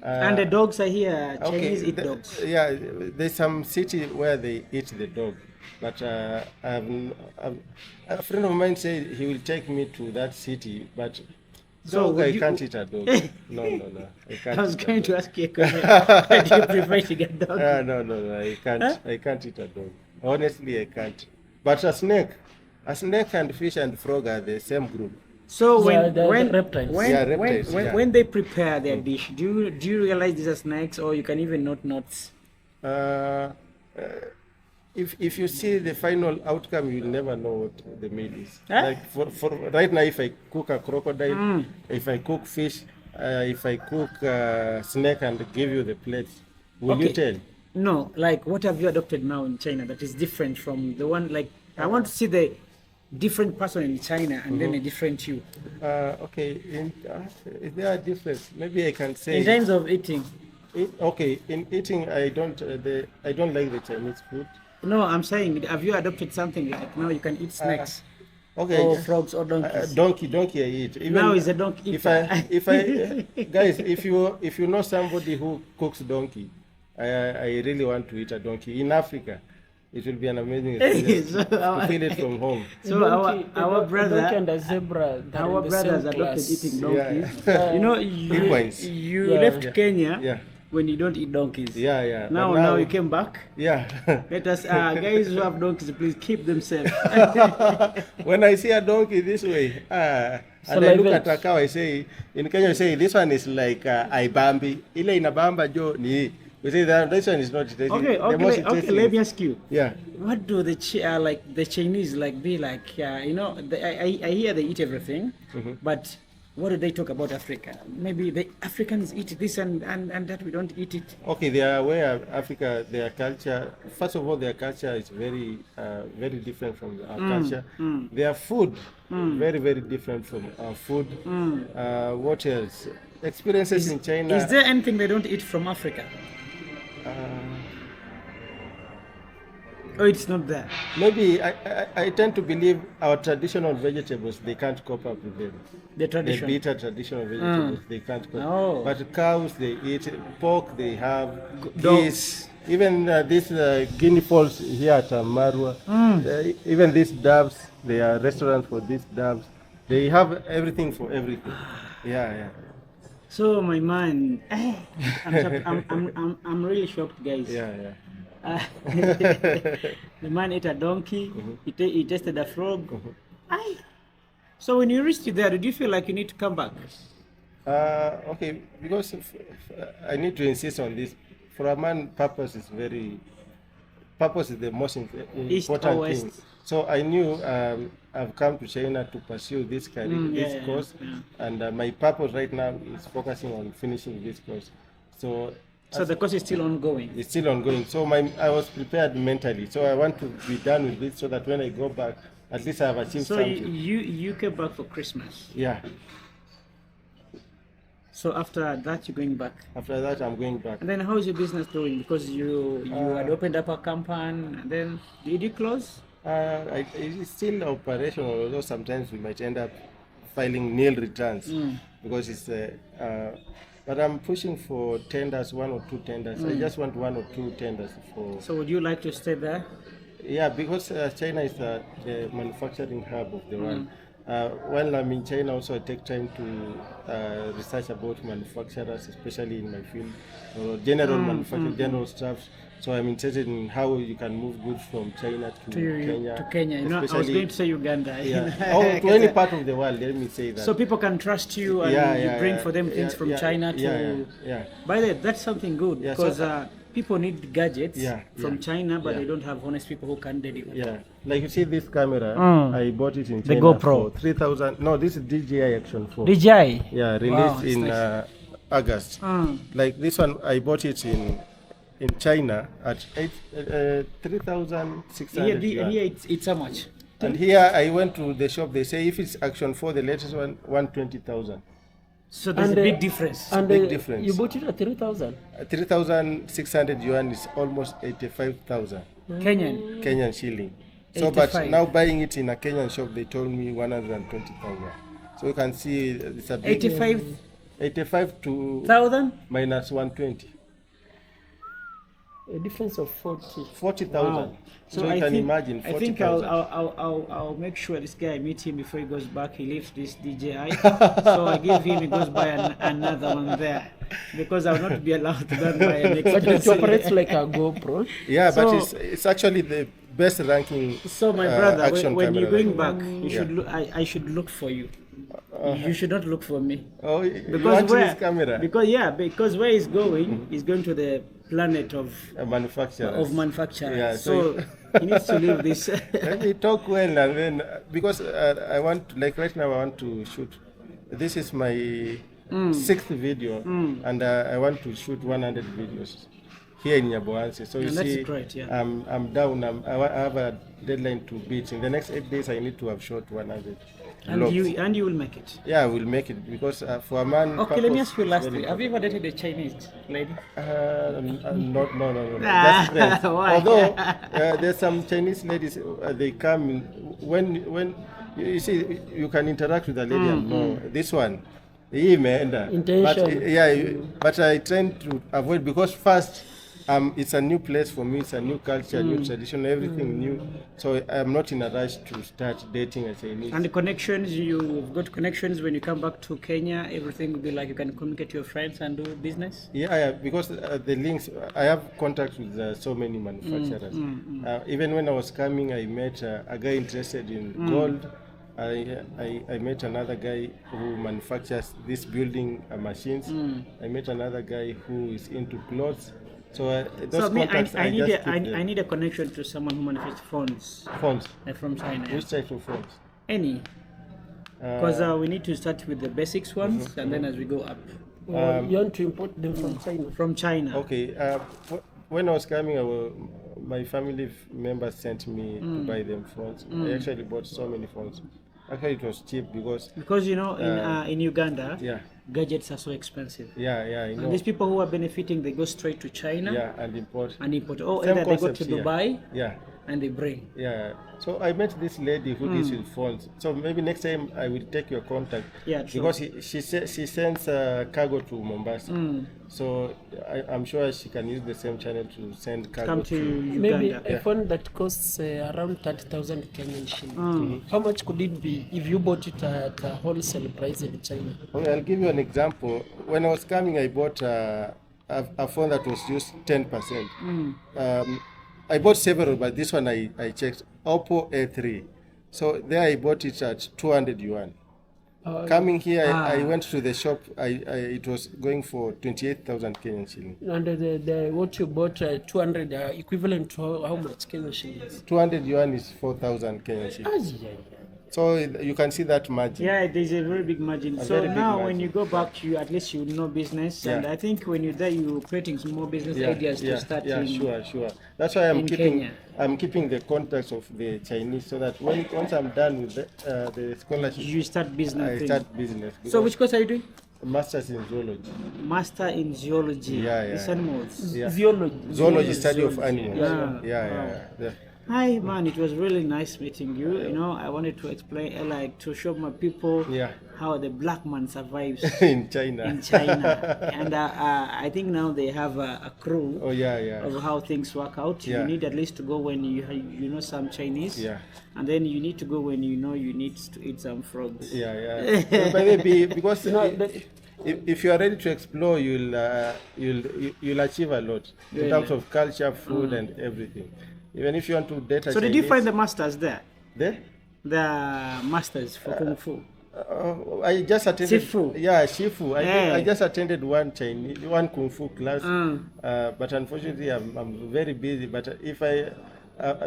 And the dogs are here. Chinese eat dogs. Yeah, there's some city where they eat the dog. But a friend of mine said he will take me to that city, but dog, I can't eat a dog. No, I can't. I was going to ask you a question. Do you prefer to get dog? No, I can't. Huh? I can't eat a dog. Honestly, I can't. But a snake and fish and frog are the same group. So reptiles. When they prepare their dish, do you realize these are snakes, or you can even not notice? If you see the final outcome, you'll never know what the meal is. Like for right now, if I cook a crocodile, if I cook fish, if I cook snake and give you the plates, will you tell? No, like what have you adopted now in China that is different from the one, like I want to see the different person in China and then a different you. Okay, is there a difference? Maybe I can say... In terms of eating. Okay, in eating, I don't like the Chinese food. No, I'm saying, have you adopted something like now you can eat snakes? Okay. Or frogs or donkeys? Donkey I eat. Even now is a donkey. If I guys, if you know somebody who cooks donkey, I really want to eat a donkey in Africa. It will be an amazing experience to feel it from home. So our brother and a zebra, our brothers adopted eating donkeys. Yeah. You know, you left Kenya. Yeah. When you don't eat donkeys. Yeah. Now you came back. Yeah. Let us, guys who have donkeys, please keep them safe. When I see a donkey this way, and I look at a cow, I say, in Kenya, I say, this one is like Ibambi. Ile inabamba jo ni. We say that this one is not tasty. Okay. Let me ask you. Yeah. What do the Chinese be like? You know, I hear they eat everything, but what do they talk about Africa? Maybe the Africans eat this and that we don't eat it. Okay, they are aware of Africa, their culture. First of all, their culture is very different from our culture. Their food, very, very different from our food. What else? Experiences in China. Is there anything they don't eat from Africa? Oh, it's not there. Maybe I tend to believe our traditional vegetables, they can't cope up with them. The bitter traditional vegetables, they can't cope. Oh. But cows, they eat pork, they have dogs. Even these guinea fowls here at Marwa, even these doves, they are restaurants for these doves. They have everything for everything. Yeah. So my man, I'm really shocked, guys. Yeah. The man ate a donkey. He tasted a frog. Aye. So when you reached there, did you feel like you need to come back? Okay, because I need to insist on this. For a man, purpose is the most East or important west? thing. So I knew I've come to China to pursue this career, this course, and my purpose right now is focusing on finishing this course. So the course is still ongoing. it's still ongoing. So I was prepared mentally. So I want to be done with this so that when I go back, at least I have achieved So something. you came back for Christmas. Yeah. So after that, you're going back. After that, I'm going back. And then how is your business doing? Because you had opened up a company, and then did you close? It's still operational, although sometimes we might end up filing nil returns because it's. But I'm pushing for tenders, 1 or 2 tenders. I just want 1 or 2 tenders for. So would you like to stay there? Yeah, because China is the manufacturing hub of the world. While I'm in China, also I take time to research about manufacturers, especially in my field, or general manufacturing, general stuff. So I'm interested in how you can move goods from China to Kenya. To Kenya. You know, I was going to say Uganda. Yeah. Or to any part of the world, let me say that. So people can trust you and you bring for them things from China to... By the way, that's something good because people need gadgets from China, but they don't have honest people who can deliver. Yeah, like you see this camera, I bought it in China GoPro. for 3,000. No, this is DJI Action 4. DJI? Yeah, released in August. Like this one, I bought it in China at 3,600 yuan. Here it's how much? And here I went to the shop, they say if it's Action 4, the latest one, 120,000. So there's a big difference. And Big difference. You bought it at 3,000? 3,600 yuan is almost 85,000 Kenyan shilling. So, but 85. now buying it in a Kenyan shop, they told me 120,000. So you can see it's a big 85 to 1,000? minus 120. A difference of 40,000. Wow. So you can imagine 40,000. I think I'll make sure this guy, I meet him before he goes back. He leaves this DJI. So I give him, he goes buy another one there. Because I will not be allowed to go buy an But it expensive. operates like a GoPro. Yeah, So- but it's actually the best ranking. So my brother, action when you're camera going right back, now. you should look, I should look for you. You should not look for me. Oh, you Because want where? this camera? Because where he's going, he's going to the planet of Manufacturers. Yeah, so he needs to leave this. Let me talk well, and then because I want, like right now, I want to shoot. This is my 6th video, and I want to shoot 100 videos here in Nyaboansi. So you And that's see, great, yeah. I'm down. I have a deadline to beat. In the next 8 days, I need to have shot 100. and vlogs. you will make it. Yeah, I will make it because for a man. Okay, let me ask you purpose, lastly. very Have you ever dated a Chinese lady? No. Ah, Just friends. why? Although there's some Chinese ladies, they come in, when you see you can interact with a lady and know this one. Hii imeenda. Intention. But I tend to avoid because first it's a new place for me, it's a new culture, new tradition, everything new. So I'm not in a rush to start dating a Chinese. And the connections, you've got connections when you come back to Kenya, everything will be like you can communicate to your friends and do business? Yeah, because the links, I have contacts with so many manufacturers. Even when I was coming, I met a guy interested in gold. I met another guy who manufactures this building machines. I met another guy who is into clothes. So those So me, contacts, I I need a connection to someone who manufactures phones phones. from China. Which type of phones? Any. Because we need to start with the basics ones and then as we go up. You want to import them from China? From China. Okay. When I was coming, my family members sent me to buy them phones. I actually bought so many phones. Actually, it was cheap because you know, in Uganda, yeah, gadgets are so expensive. I know. And these people who are benefiting, they go straight to China and import. Or Same either they go concept to here. Dubai Yeah. and they bring. Yeah. So I met this lady who deals with phones. So maybe next time I will take your contact. Yeah, true. Because she sends cargo to Mombasa. So I'm sure she can use the same channel to send cargo Come to Uganda. Maybe a phone that costs around 30,000 Kenyan shillings. How much could it be if you bought it at a wholesale price in China? Okay, I'll give you an example. When I was coming, I bought a phone that was used 10%. I bought several, but this one I checked. Oppo A3. So there I bought it at 200 yuan. Coming here, I went to the shop. It was going for 28,000 Kenyan shillings. And the what you bought 200 equivalent to how much Kenyan shillings? 200 yuan is 4,000 Kenyan shillings. So you can see that margin. Yeah, there's a very big margin. So very big now when margin. you go back, you at least you know business, and Yeah. I think when you're there, you're creating some more business ideas to start. Sure. That's why in Kenya. I'm keeping the contacts of the Chinese so that once I'm done with the scholarship, You start business. I thing. start business. So which course are you doing? Masters in zoology. Master in zoology. Yeah. It's animals. Yeah. Zoology. Zoology, study of animals. Yeah. Hi man, it was really nice meeting you. You know, I wanted to explain, like to show my people how the black man survives in China. in China. And I think now they have a crew Oh yeah. of how things work out. Yeah. You need at least to go when you know some Chinese. Yeah. And then you need to go when you know you need to eat some frogs. Yeah. But maybe because if you are ready to explore, you'll achieve a lot in terms of culture, food, and everything. Even if you want to date a So did you Chinese- find the masters there? there? The masters for Kung Fu? I just attended. Shifu. Yeah, Shifu. Yeah. I just attended one Kung Fu class, but unfortunately I'm very busy. But if I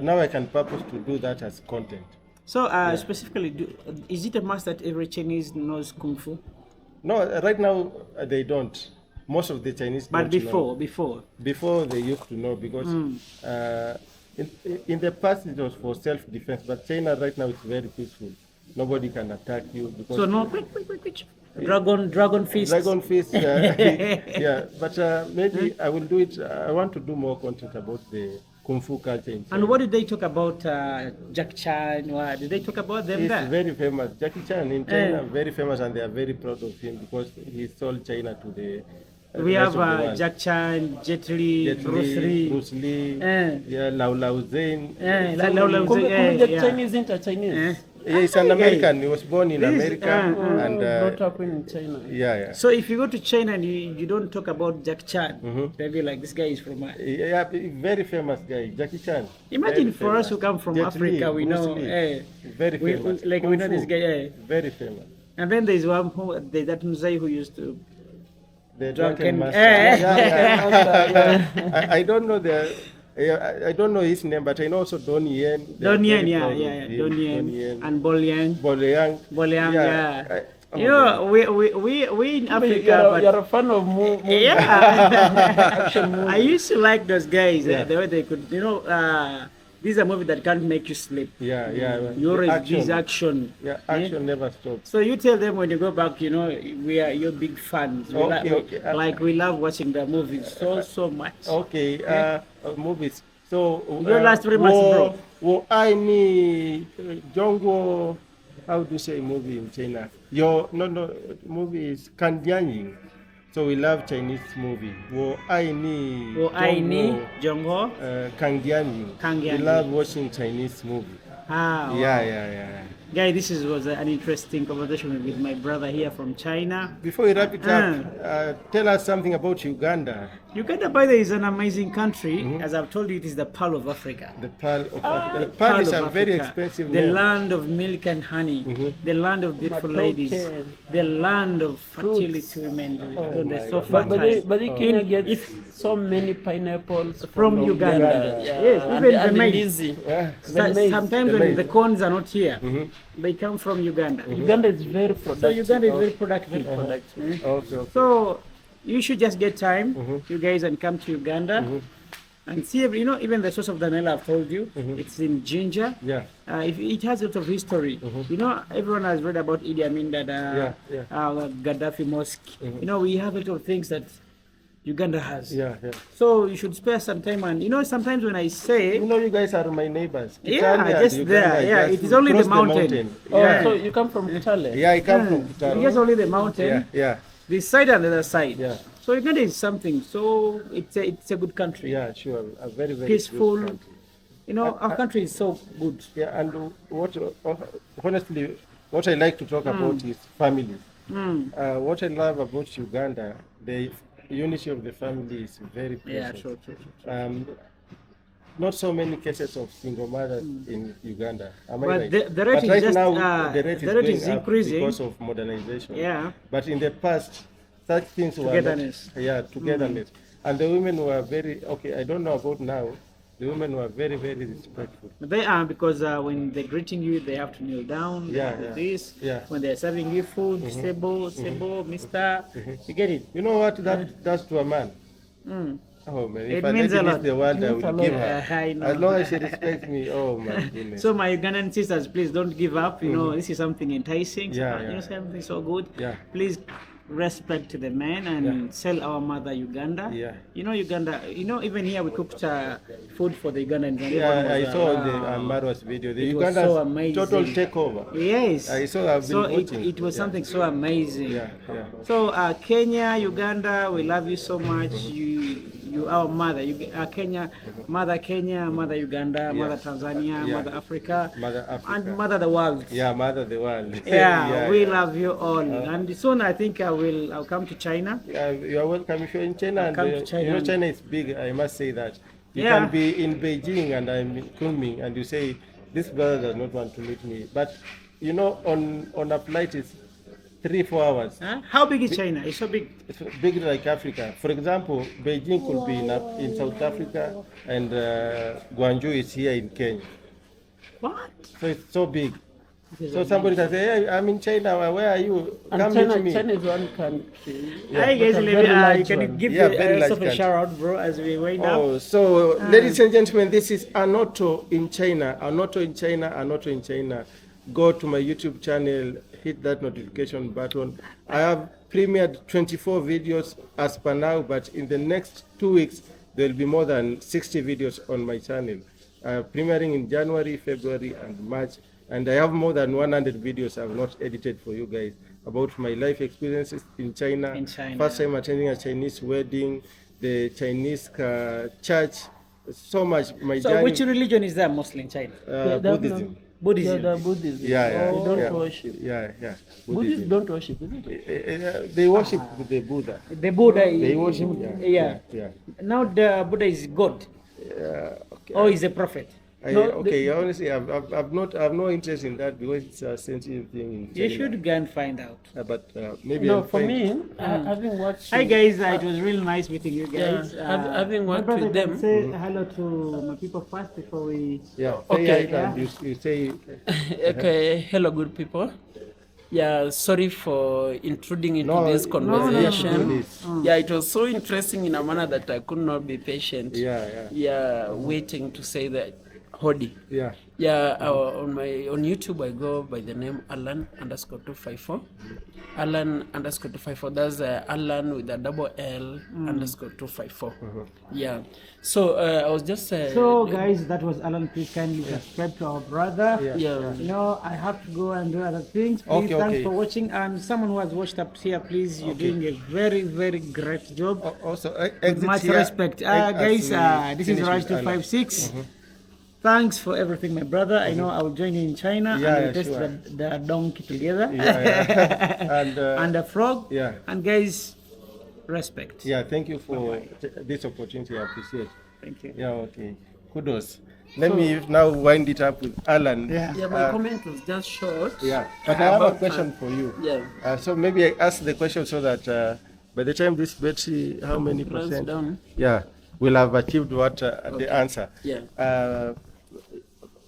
now I can purpose to do that as content. So specifically, is it a must that every Chinese knows Kung Fu? No, right now they don't. Most of the Chinese. But don't know. before They used to know because in the past it was for self-defense, but China right now is very peaceful. Nobody can attack you because so no quick. Dragon fist. Dragon fist. Yeah, but maybe I will do it. I want to do more content about the Kung Fu culture in China. And what did they talk about Jackie Chan? What did they talk about them He's there? very famous. Jackie Chan in China, very famous, and they are very proud of him because he sold China to the. We rest have of the world. Jack Chan, Jet Li, Jet Bruce Lee. Lau Zain. Yeah. Chinese into Chinese. He's an American. He was born in America and Brought up in China. yeah. So if you go to China and you don't talk about Jack Chan, they'll be like, this guy is from. Yeah, very famous guy, Jackie Chan. Imagine Very for us who famous. come from Jet Africa, Li, we Bruce know. Lee. Very famous. We Kung know this Fu. guy. Very famous. And then there's one that Mzai who used to. The Drunken- drunken master. Yeah. I don't know I don't know his name, but I know also Don Yen. Don Yen, Don Yen. And Bol Yang. Boleang. Yeah. You know, we in Africa, You're a fan of movies. Action movies. I used to like those guys. The way they could, this is a movie that can't make you sleep. Yeah. You always Action. use action. Yeah, action never stops. So you tell them when you go back, we are your big fans. We love watching the movies so much. Okay, movies. So Your last 3 months, bro. I need Jongo. How do you say movie in China? Movie is Kandianying. So we love Chinese movie. Wo ai ni Jongo. Kandianying. We love watching Chinese movie. Yeah. Guy, this was an interesting conversation with my brother here from China. Before we wrap it up, tell us something about Uganda. Uganda, by the way, is an amazing country. As I've told you, it is the pearl of Africa. The Pearl of Africa. The Pearl is a very expensive The name. land of milk and honey. The land of beautiful ladies. The land of fertility women. They're so fertile. But Kenya gets so many pineapples From Uganda. Yes, even the maize. Yeah. Sometimes when the corns are not here, they come from Uganda. Uganda is very productive. So Uganda is very productive. Okay. So you should just get time, you guys, and come to Uganda and see. Even the source of the Nile, I've told you, it's in Ginger. Yeah. It has a lot of history. Everyone has read about Idi Amin Dada, Gaddafi Mosque. We have a lot of things that Uganda has. Yeah. So you should spare some time. And sometimes when I say, You guys are my neighbors. yeah, Kitale just and there. Uganda, Yeah, just it is only the cross mountain. Oh, so you come from Kitale? Yeah, I come from Kitale. Just only the mountain. Yeah. This side and the other side. Yeah. So Uganda is something. So it's a good country. Yeah, sure. A very, very Peaceful. good country. Our country is so good. Yeah, and honestly, what I like to talk about is family. What I love about Uganda, the unity of the family is very precious. Yeah, true. not so many cases of single mothers in Uganda. Am I But right? the rate but is right just, now, the rate the rate is is going up increasing. because of modernization. Yeah. But in the past, such things were Togetherness. not, yeah, togetherness. And the women were very, okay, I don't know about now, the women were very, very respectful. They are, because when they're greeting you, they have to kneel down. They Yeah, have to do yeah. this. Yeah. When they're serving you food, sebo, mister, you get it. You know what that does to a man? Mm. Oh man, It if a means lady a needs lot. the world, I Means a would lot. give her. I know. As long as she respects me, oh my goodness. So my Ugandan sisters, please don't give up. You know, this is something enticing. Yeah, You know, yeah. something so good. Yeah. Please respect to the men and sell our mother Uganda. Yeah. You know, Uganda. You know, even here we cooked food for the Ugandans. and Yeah, everyone I was, saw the "Wow." Marwa's video. The It was so Uganda's amazing. total takeover. Yes. I saw. I've been So watching. it was Yeah. something so amazing. Yeah, yeah. So Kenya, Uganda, we love you so much. You our mother. Kenya, mother Uganda, mother Tanzania, Yeah. mother Africa, Mother Africa. and mother the world. Yeah, mother the world. Yeah, we love you all. And soon I think I'll come to China. You are welcome if you're in China. And, come to China You know, and- China is big. I must say that. You Yeah. can be in Beijing and I'm in Kunming, and you say this brother does not want to meet me. But you know, on a flight is 3-4 hours. Huh? How big is China? It's so big. It's big like Africa. For example, Beijing could be in South Africa, and Guangzhou is here in Kenya. What? So it's so big. This is So somebody can say, "Hey, I'm in China. Where are you? And Come China, meet me." China is one country. Hi guys, But a let me, very you large can one. give Yeah, very large yourself a country. shout out, bro, as we wind up. Oh, so ladies and gentlemen, this is ANOTO in China. ANOTO in China. ANOTO in China. Go to my YouTube channel. Hit that notification button. I have premiered 24 videos as per now, but in the next 2 weeks there will be more than 60 videos on my channel. Premiering in January, February, and March. And I have more than 100 videos I've not edited for you guys about my life experiences in China. In China. First time attending a Chinese wedding, the Chinese church, so much. My So journey, which religion is there mostly in China? Buddhism. Buddhism. Yeah, the Buddhism. Yeah, yeah. They don't yeah. worship. Yeah, yeah. Buddhists don't worship, isn't it? They worship the Buddha. The Buddha They is, worship. yeah. Yeah. Now the Buddha is God Okay. or is a prophet. Honestly, I've no interest in that because it's a sensitive thing in China. You should go and find out. But maybe No, I'll for find- me, having watched. Hi guys, it was really nice meeting you guys. having my worked brother with can them. say hello to my people first before we. Yeah. Okay. Say it and you say. Okay, hello, good people. Yeah, sorry for intruding into No, this no, conversation. please. Yeah, it was so interesting in a manner that I could not be patient. Yeah. Yeah, waiting to say that. Hodi. Yeah. Yeah, on YouTube I go by the name Alan_254. Alan_254. That's Alan with a double L _254. Yeah. So I was just. So guys, that was Alan. Please kindly subscribe to our brother. Yeah. You know, I have to go and do other things. Please, Okay, thanks okay. for watching. And someone who has watched up here, please, you're doing a very, very great job. Also, With exit much here, respect. as Guys, we this is finish Raj with Alan. 256. Thanks for everything, my brother. I know I will join you in China Yeah, and we'll test sure. the donkey together. Yeah. And And the frog. yeah. And guys, respect. Yeah, thank you for this opportunity. I appreciate. Thank you. Yeah, okay. Kudos. Let me now wind it up with Alan. Yeah. Yeah, my comment was just short. Yeah, but I have a About question for you. Yeah. So maybe I ask the question so that by the time this battery, how many Runs percent? down. Yeah, we'll have achieved what the answer. Yeah.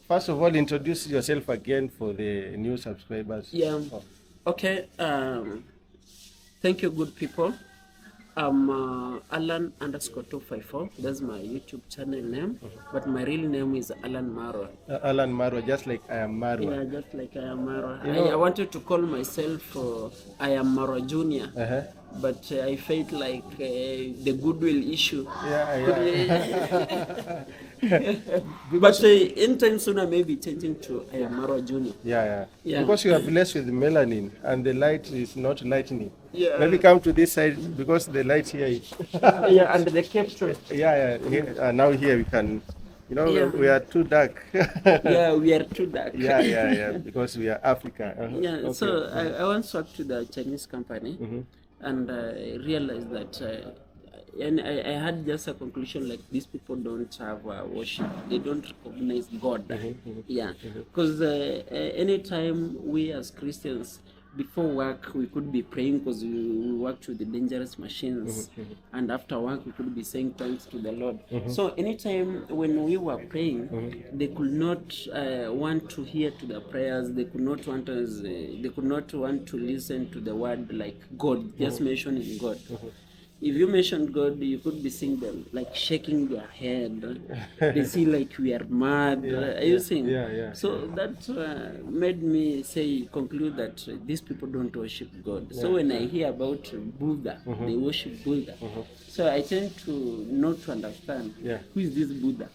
First of all, introduce yourself again for the new subscribers. Yeah. Oh. Okay. Thank you, good people. I'm Alan_254. That's my YouTube channel name, but my real name is Alan Marwa. Alan Marwa, just like I am Marwa. Yeah, just like I am Marwa. You know- I wanted to call myself I am Marwa Junior, Uh-huh. but I felt like the goodwill issue. Yeah. But anytime soon I may be changing to I am Marwa Junior. Yeah. Yeah. Because you are blessed with melanin and the light is not lightning. Yeah. Maybe come to this side because the light here is. Yeah, and the capture. Yeah. Here, now here we can, Yeah. we are too dark. Yeah, we are too dark. Yeah. Because we are Africa. Yeah, Okay. so I once worked with a Chinese company Mhm. and I realized that and I had just a conclusion like these people don't have worship. They don't recognize God. Yeah, because anytime we as Christians before work we could be praying because we worked with the dangerous machines, and after work we could be saying thanks to the Lord. So anytime when we were praying, they could not want to hear to the prayers. They could not want us. They could not want to listen to the word like God, just mentioning God. If you mention God, you could be seeing them like shaking their head. They see like we are mad. Are you seeing? So that made me conclude that these people don't worship God. So when I hear about Buddha, they worship Buddha. So I tend to not to understand who is this Buddha.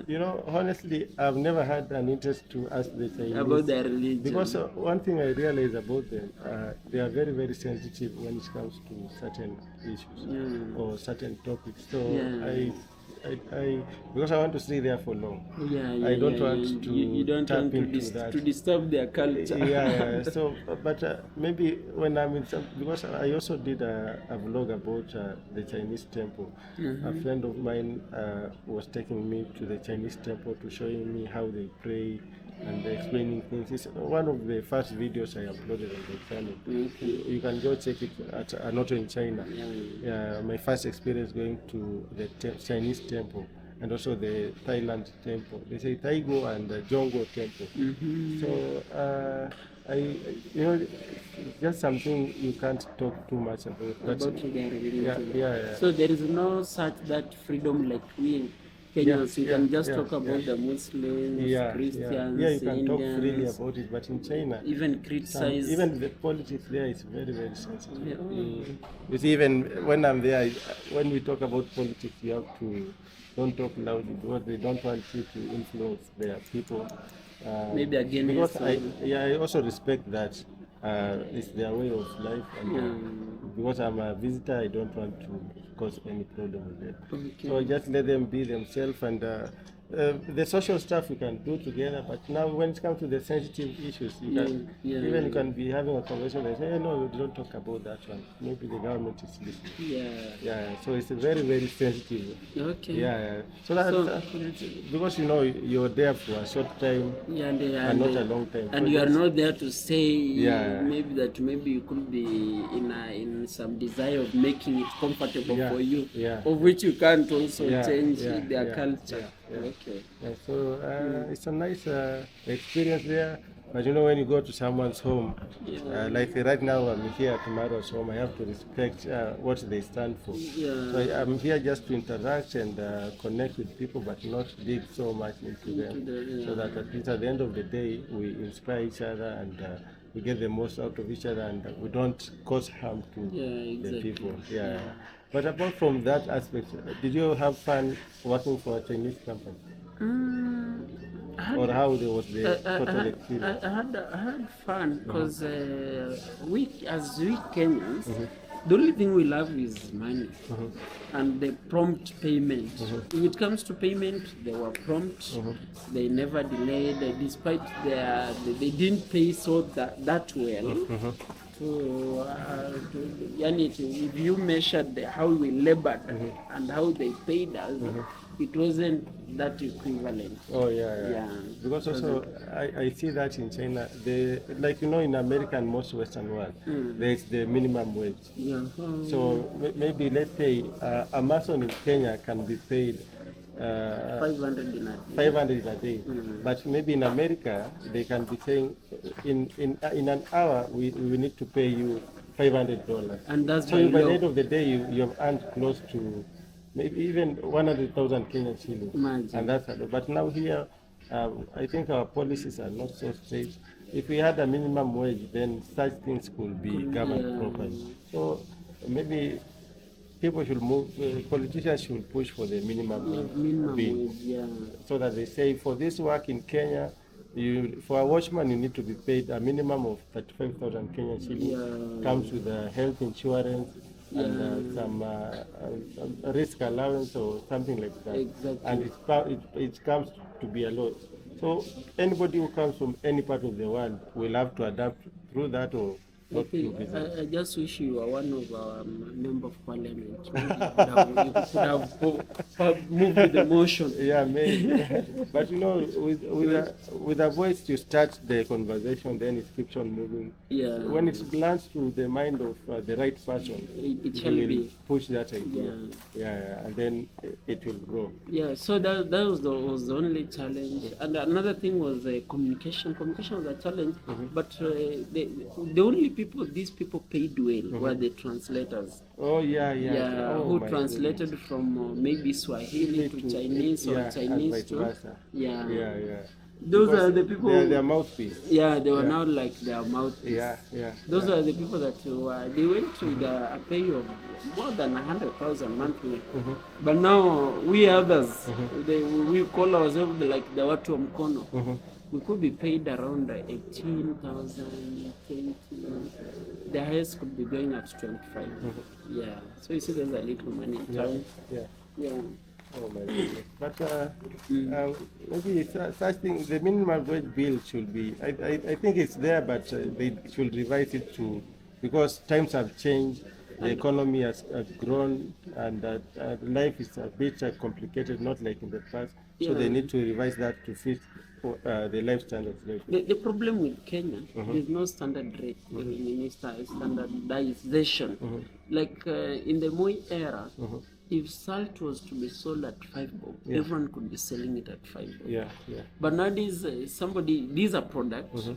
You know, honestly, I've never had an interest to ask the Chinese About their religion. because one thing I realize about them, they are very, very sensitive when it comes to certain issues or certain topics. So I because I want to stay there for long. I don't want to you don't tap want into that. to disturb their culture. So, but maybe when I'm in some, because I also did a vlog about the Chinese temple. A friend of mine was taking me to the Chinese temple to showing me how they pray and explaining things. It's one of the first videos I uploaded on the channel. You can go check it at ANOTO in China. My first experience going to the Chinese temple and also the Thailand temple. They say Taigo and Jongo temple. So you know, it's just something you can't talk too much about. But About their religion. So there is no such that freedom like we Kenyans. You can just talk about the Muslims, Christians, you can Indians, talk freely about it. But in China, even criticize. Even the politics there is very, very sensitive. You see, even when I'm there, when we talk about politics, you have to don't talk loudly because they don't want you to influence their people. Maybe again, because I also respect that it's their way of life, and because I'm a visitor, I don't want to cause any problem with them. So I just let them be themselves, and the social stuff we can do together. But now, when it comes to the sensitive issues, you can you can be having a conversation and say, hey, no, we don't talk about that one. Maybe the government is listening. So it's a very, very sensitive. So that's because you know you're there for a short time and not a long time. And you are not there to say maybe you could be in some desire of making it comfortable for you, of which you can't also change their culture. So it's a nice experience there. But you know, when you go to someone's home, like right now I'm here at tomorrow's home, I have to respect what they stand for. So I'm here just to interact and connect with people, but not dig so much into them. So that at least at the end of the day, we inspire each other and we get the most out of each other, and we don't cause harm to the people. But apart from that aspect, did you have fun working for a Chinese company? Or how was the total experience? I had fun because we Kenyans, the only thing we love is money and the prompt payment. If it comes to payment, they were prompt. They never delayed, despite they didn't pay so that well. If you measured how we labored and how they paid us, it wasn't that equivalent. Because also I see that in China, like you know, in America and most Western world, there's the minimum wage. So maybe let's say a mason in Kenya can be paid 500 a day. But maybe in America they can be saying in an hour we need to pay you $500. And that's so by the end of the day you have earned close to maybe even 100,000 Kenyan shillings. Imagine. And that's but now here I think our policies are not so straight. If we had a minimum wage, then such things could be governed properly. So maybe people should move, politicians should push for the minimum wage, so that they say for this work in Kenya, for a watchman you need to be paid a minimum of 35,000 Kenyan shillings. Comes with health insurance and some risk allowance or something like that. And it comes to be a lot. So anybody who comes from any part of the world will have to adapt through that or not through business. I just wish you were one of our member of parliament. Maybe you could have moved with the motion. Yeah, maybe. But you know, with a voice to start the conversation, then it keeps on moving. Yeah. When it lands to the mind of the right person, It he shall will be. push that idea. Yeah. Yeah, and then it will grow. Yeah, so that was the only challenge. And another thing was communication. Communication was a challenge, but the only people these people paid well were the translators. Oh yeah. Oh, who my translated goodness. from maybe Swahili to Chinese or yeah, and Chinese vice to versa. yeah. Those Because are the people. They are their mouthpiece. Yeah, they were Yeah. now like their mouthpiece. Yeah. Those are the people that they went to a pay of more than 100,000 monthly. But now we others, we call ourselves like the watu wa mkono. We could be paid around 18,000, 20. The highest could be going at 25. Yeah. So you see, there's a little money in town. Yeah. Oh my goodness. But maybe such thing, the minimum wage bill should be, I think it's there, but they should revise it to, because times have changed, the economy has grown, and life is a bit complicated, not like in the past. So they need to revise that to fit the life standards. The problem with Kenya, there's no standard rate, standardization. Like in the Moi era, if salt was to be sold at 5 bob, everyone could be selling it at 5 bob. Yeah. But nowadays, these are products.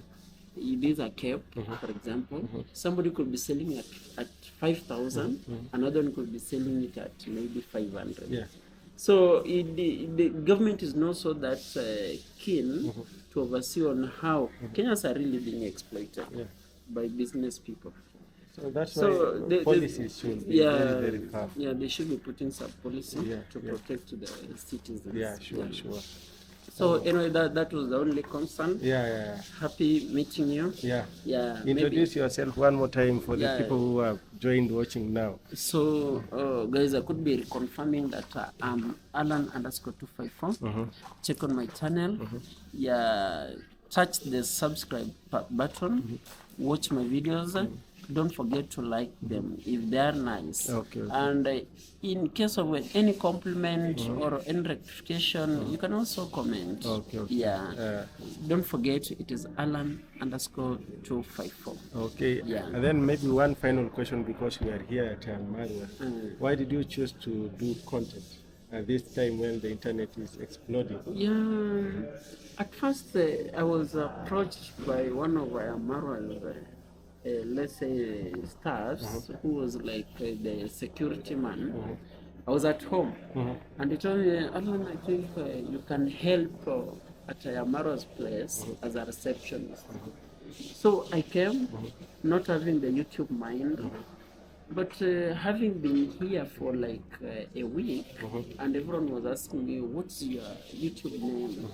These are kept, for example. Somebody could be selling it at 5,000, another one could be selling it at maybe 500. Yeah. So the government is not so that keen to oversee on how Kenyans are really being exploited by business people. So that's why policies should be very, very powerful. Yeah, they should be putting some policy to protect the citizens. Yeah, sure. So anyway, that was the only concern. Yeah. Happy meeting you. Yeah. maybe. Introduce yourself one more time for the people who have joined watching now. So guys, I could be confirming that I'm Alan_254. Check on my channel. Yeah, touch the subscribe button. Watch my videos. Don't forget to like them if they are nice. Okay. And in case of any compliment or any rectification, you can also comment. Okay. Yeah. Don't forget, it is Alan_254. Okay. Yeah. And then maybe one final question, because we are here at Marwa. Why did you choose to do content at this time when the internet is exploding? Yeah. At first, I was approached by one of Marwa's let's say stars, who was like the security man. I was at home, and he told me, Alan, I think you can help at Yamaro's place as a receptionist. So I came, not having the YouTube mind, but having been here for like a week, and everyone was asking me, what's your YouTube name?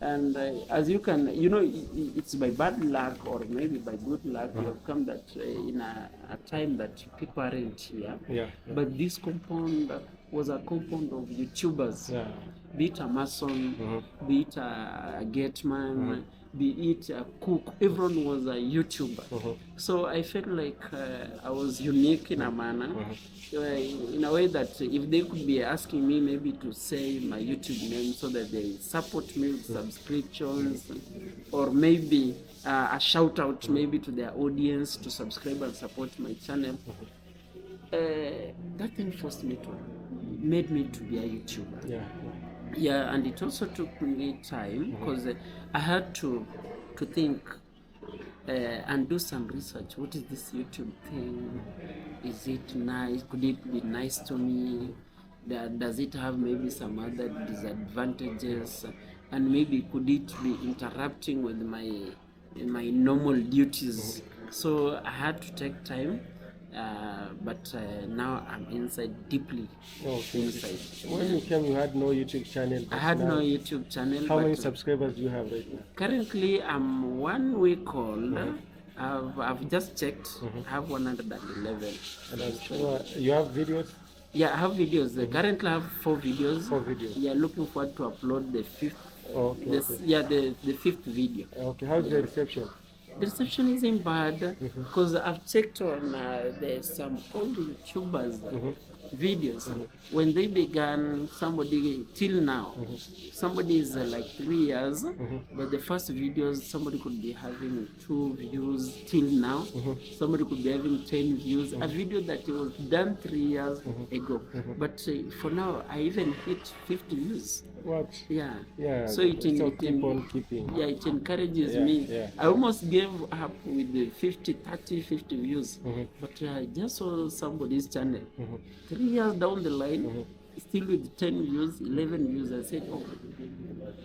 And as you can, it's by bad luck or maybe by good luck, you have come that in a time that people aren't here. But this compound was a compound of YouTubers, be it a mason, be it a gateman, be it a cook. Everyone was a YouTuber. So I felt like I was unique in a manner, in a way that if they could be asking me maybe to say my YouTube name so that they support me with subscriptions, or maybe a shout out maybe to their audience to subscribe and support my channel. That thing made me to be a YouTuber. Yeah, and it also took me time, because I had to think and do some research. What is this YouTube thing? Is it nice? Could it be nice to me? Does it have maybe some other disadvantages? And maybe could it be interrupting with my normal duties? So I had to take time. But now I'm deeply inside. When you came, you had no YouTube channel? I had no YouTube channel. How many subscribers do you have right now? Currently, I'm 1 week old. I've just checked. I have 111. And I'm sure you have videos? Yeah, I have videos. Currently, I have 4 videos. 4 videos. Yeah, looking forward to upload the 5th. The 5th video. Okay, how's the reception? The reception isn't bad because I've checked on there's some old YouTubers videos when they began. Somebody till now, somebody is like 3 years, but the first videos somebody could be having 2 views till now. Somebody could be having 10 views. A video that was done 3 years ago, but for now I even hit 50 views. What? Yeah. Yeah. So it keep on keeping. yeah, it encourages Yeah, me. yeah. I almost gave up with the 50 views, but I just saw somebody's channel. 3 years down the line, still with 10 views, 11 views. I said, oh,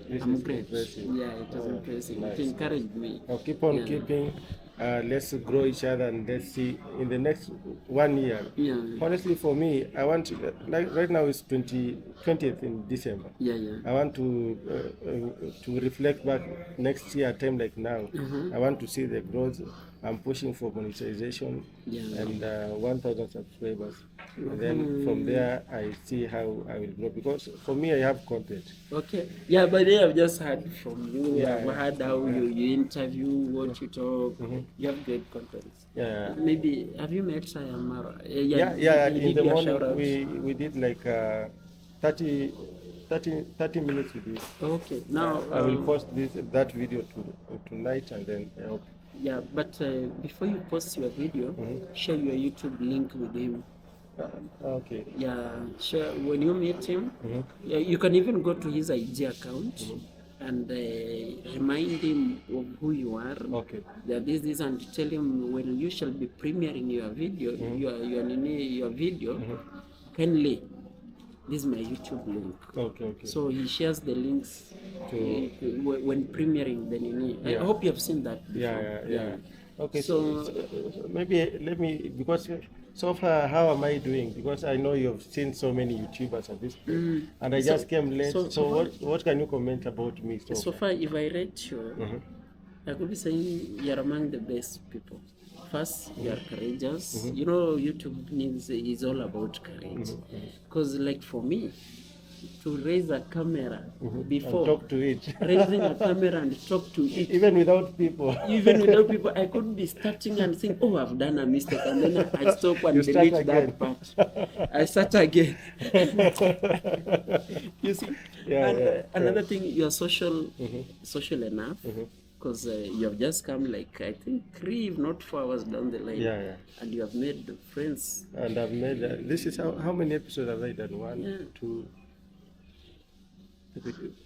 This I'm is great. impressive. Yeah, it was impressive. Nice. It encouraged me. Now keep on Yeah. keeping. Let's grow each other, and let's see in the next 1 year. Yeah. Honestly, for me, I want to, like right now it's 20th in December. Yeah, yeah. I want to reflect back next year, time like now. I want to see the growth. I'm pushing for monetization and 1,000 subscribers. And then from there, I see how I will grow. Because for me, I have content. Okay. Yeah, but then I've just heard from you. Yeah, I've heard how you interview, what you talk. You have great content. Yeah. Maybe have you met Sayamara? Yeah. you In did the your shout out. morning, we did like 30 minutes with this. Okay. Now I will post that video tonight, and then I hope. yeah, but before you post your video, share your YouTube link with him. Okay. Yeah, share when you meet him. Yeah, you can even go to his IG account and remind him of who you are. Okay. Yeah, this and tell him when you shall be premiering your video, your video, kindly. This is my YouTube link. Okay. So he shares the links when premiering the Nini. I hope you have seen that before. Yeah. Okay, So- so maybe let me, because so far, how am I doing? Because I know you've seen so many YouTubers at this point, and I just came late. So what can you comment about me so So far? far, if I rate you, I could be saying you're among the best people. First, you are courageous. You know, YouTube is all about courage. Because, like for me, to raise a camera before Talk to it. raising a camera and talk to it, Even without people. even without people, I could be starting and saying, "Oh, I've done a mistake," and then I stop and You start delete again. that part. I start again. You see, another thing, you're social enough. Because you have just come like I think 3 if not 4 hours down the line, and you have made friends. And I've made this is how many episodes have I done? 1, 2.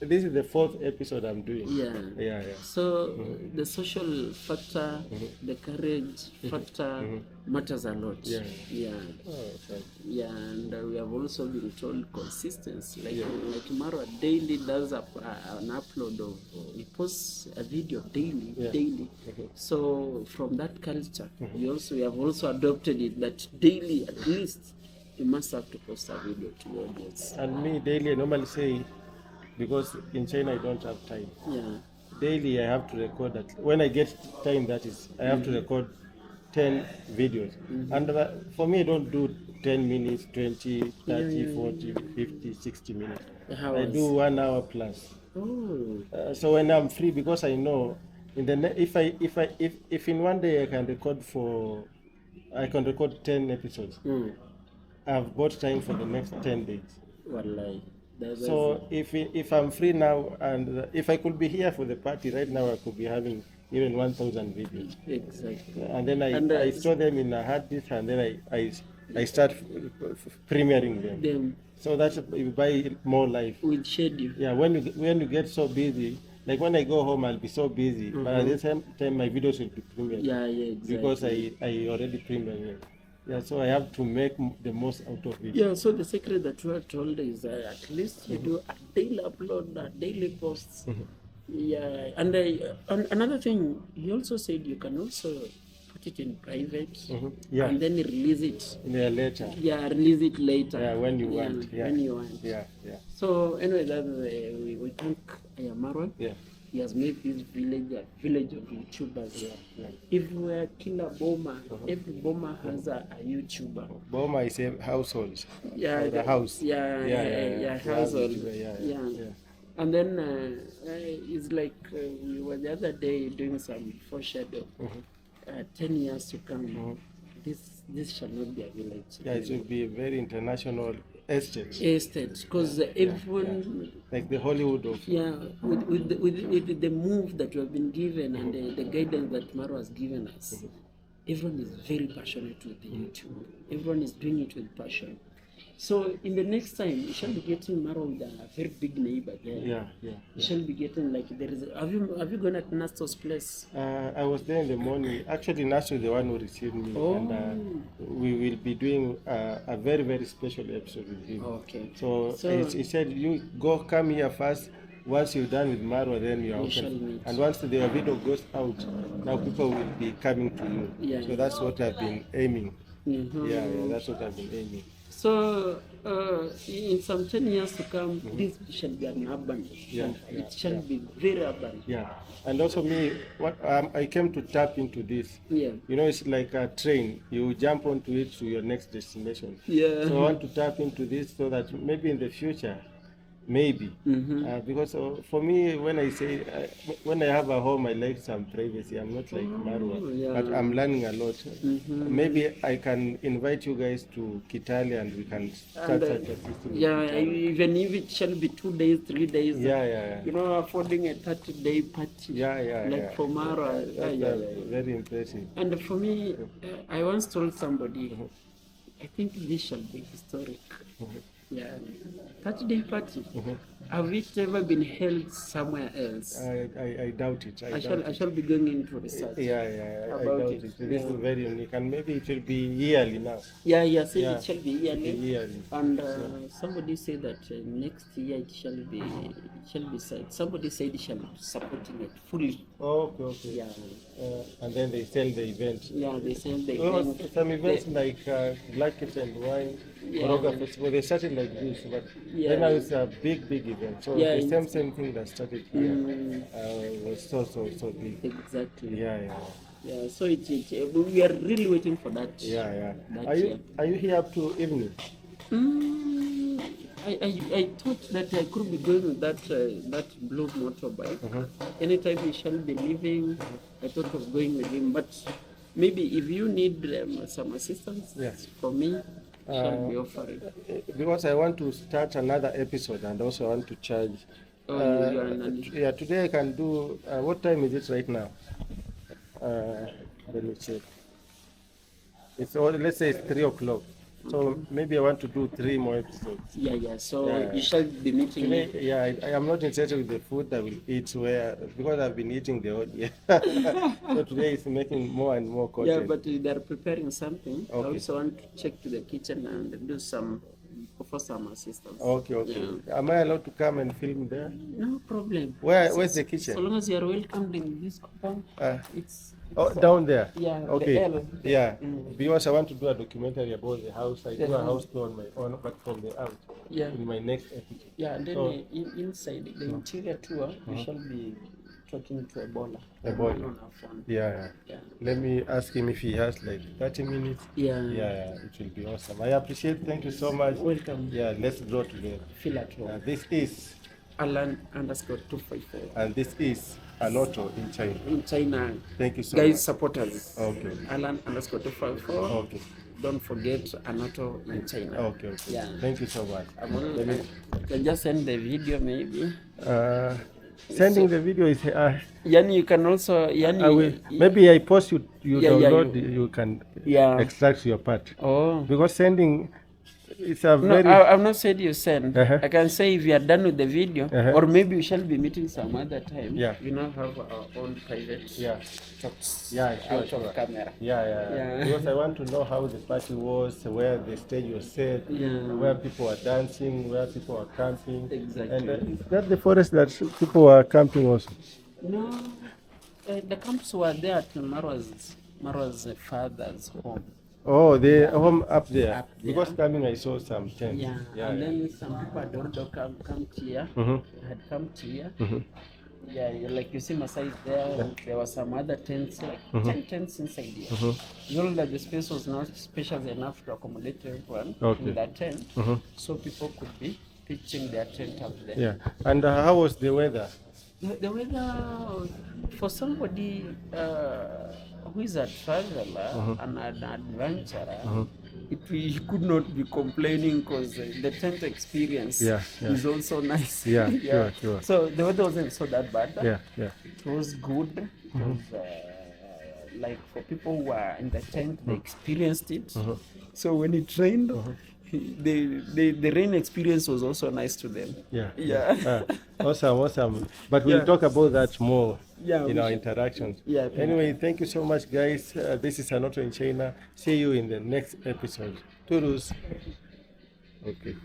This is the 4th episode I'm doing. Yeah. So the social factor, the courage factor matters a lot. Yeah. Oh, thank you. Yeah, and we have also been told consistency. Like Mara daily does an upload of, he posts a video daily. So from that culture, we have also adopted it that daily, at least, you must have to post a video to your audience. And me daily, I normally say, because in China I don't have time. Yeah. Daily I have to record that. When I get time, that is, I have to record 10 videos. And for me, I don't do 10 minutes, 20, 30, 40, 50, 60 minutes. I do 1 hour plus. Oh. So when I'm free, because I know in the if in one day I can record 10 episodes, I've got time for the next 10 days. Wallahi. So if I'm free now, and if I could be here for the party right now, I could be having even 1,000 videos. Exactly. And then I store them in a hard disk, and then I start premiering them. So that's you buy more life. With schedule. Yeah, when you get so busy, like when I go home, I'll be so busy, but at the same time my videos will be premiered. Yeah, exactly. Because I already premiered them. Yeah, so I have to make the most out of it. Yeah, so the secret that you are told is at least you do a daily upload, a daily posts. Yeah, and another thing, he also said you can also put it in private and then release it. Yeah, later. Yeah, release it later. Yeah, when you want. Yeah. When you want. Yeah. So anyway, that's we thank Marwan. Yeah. He has made this village a village of YouTubers. If we are Killer Boma, every Boma has a YouTuber. Boma is a household. Yeah, the house. Yeah, household. Yeah. And then it's like we were the other day doing some foreshadow. 10 years to come, this shall not be a village. Yeah, it will be a very international estate. Estate, because everyone, like the Hollywood of. yeah, with the move that we have been given and the guidance that Maro has given us, everyone is very passionate with the YouTube. Everyone is doing it with passion. So in the next time, you shall be getting Maro with a very big neighbor there. Yeah. You shall be getting like there is. Have you gone at Nasto's place? I was there in the morning. Actually, Nasto is the one who received me, and we will be doing a very, very special episode with him. Okay. So he said, "You come here first. Once you're done with Marwa, then you are open. And once the video goes out, now people will be coming to you. Yeah. So that's what I've been aiming. Yeah, that's what I've been aiming. So in some 10 years to come, this shall be an urban. It shall be very urban. Yeah, and also me, I came to tap into this. Yeah. You know, it's like a train. You jump onto it to your next destination. Yeah. So I want to tap into this so that maybe in the future, maybe. Because for me, when I say, when I have a home, I like some privacy. I'm not like Marwa, but I'm learning a lot. Maybe I can invite you guys to Kitale and we can start such a system. Yeah, even if it shall be 2 days, 3 days. Yeah. You know, affording a 30-day party. Yeah. Like for Marwa. Very impressive. And for me, I once told somebody, I think this shall be historic. Yeah, 30-day party. Have it ever been held somewhere else? I doubt it. I shall be going into research. Yeah. I doubt it. This is very unique, and maybe it will be yearly now. Yeah. It shall be yearly. And So somebody said that next year it shall be said. Somebody said it shall be supporting it fully. Okay. Yeah. And then they sell the event. Yeah, they sell the event. Some events like Black Kids and Wine, Roga Festival, they started like this, but then now it's a big event. So the same thing that started here was so big. Exactly. Yeah. So we are really waiting for that. Yeah. Are you here up to evening? I thought that I could be going with that blue motorbike. Anytime we shall be leaving, I thought of going with him. But maybe if you need some assistance from me, shall be offering. Because I want to start another episode and also I want to charge. Today I can do. What time is it right now? Let me check. Let's say it's 3 o'clock. So maybe I want to do 3 more episodes. Yeah. So you shall be meeting me. Yeah, I am not interested with the food I will eat because I've been eating the whole year. So today is making more and more content. Yeah, but they're preparing something. Okay. I also want to check to the kitchen and do offer some assistance. Okay. Yeah. Am I allowed to come and film there? No problem. Where's the kitchen? So long as you are welcomed in this compound, it's down there. Yeah. Okay. The L. Yeah. Because I want to do a documentary about the house. I do a house tour on my own, but from the out. Yeah. In my next episode. Yeah, and then inside the interior tour, we shall be talking to Ebola. Yeah. Let me ask him if he has like 30 minutes. Yeah. It will be awesome. I appreciate it. Thank you so much. Welcome. Yeah, let's draw together. Feel at home. This is Alan_254. And this is ANOTO in China. In China. Thank you so much. Guys, support us. Okay. Alan_254. Okay. Don't forget ANOTO in China. Okay. Yeah. Thank you so much. I can just send the video maybe. Sending the video is Yani, you can also maybe I post you download you can extract your part. Because sending it's a very... No, I've not said you send. I can say if you are done with the video, or maybe we shall be meeting some other time. Yeah. We now have our own private talks. Out of camera. Yeah. Because I want to know how the party was, where the stage was set, where people were dancing, where people were camping. Exactly. And is that the forest that people were camping also? No, the camps were there at Marwa's father's home. Oh, the home up there. Because coming, I saw some tents. Yeah. And then some people had also camped here. Had camped here. Yeah, like you see Masai there. There were some other tents, like 10 tents inside here. You know that the space was not spacious enough to accommodate everyone in that tent, so people could be pitching their tent up there. Yeah. And how was the weather? The weather for somebody who is a traveler and an adventurer, he could not be complaining because the tent experience is also nice. Yeah. Sure. So the weather wasn't so that bad. Yeah. It was good. It was like for people who were in the tent, they experienced it. So when it rained, the rain experience was also nice to them. Yeah. Awesome. But we'll talk about that more in our interactions. Yeah. Anyway, thank you so much, guys. This is ANOTO in China. See you in the next episode. Toodles. Okay.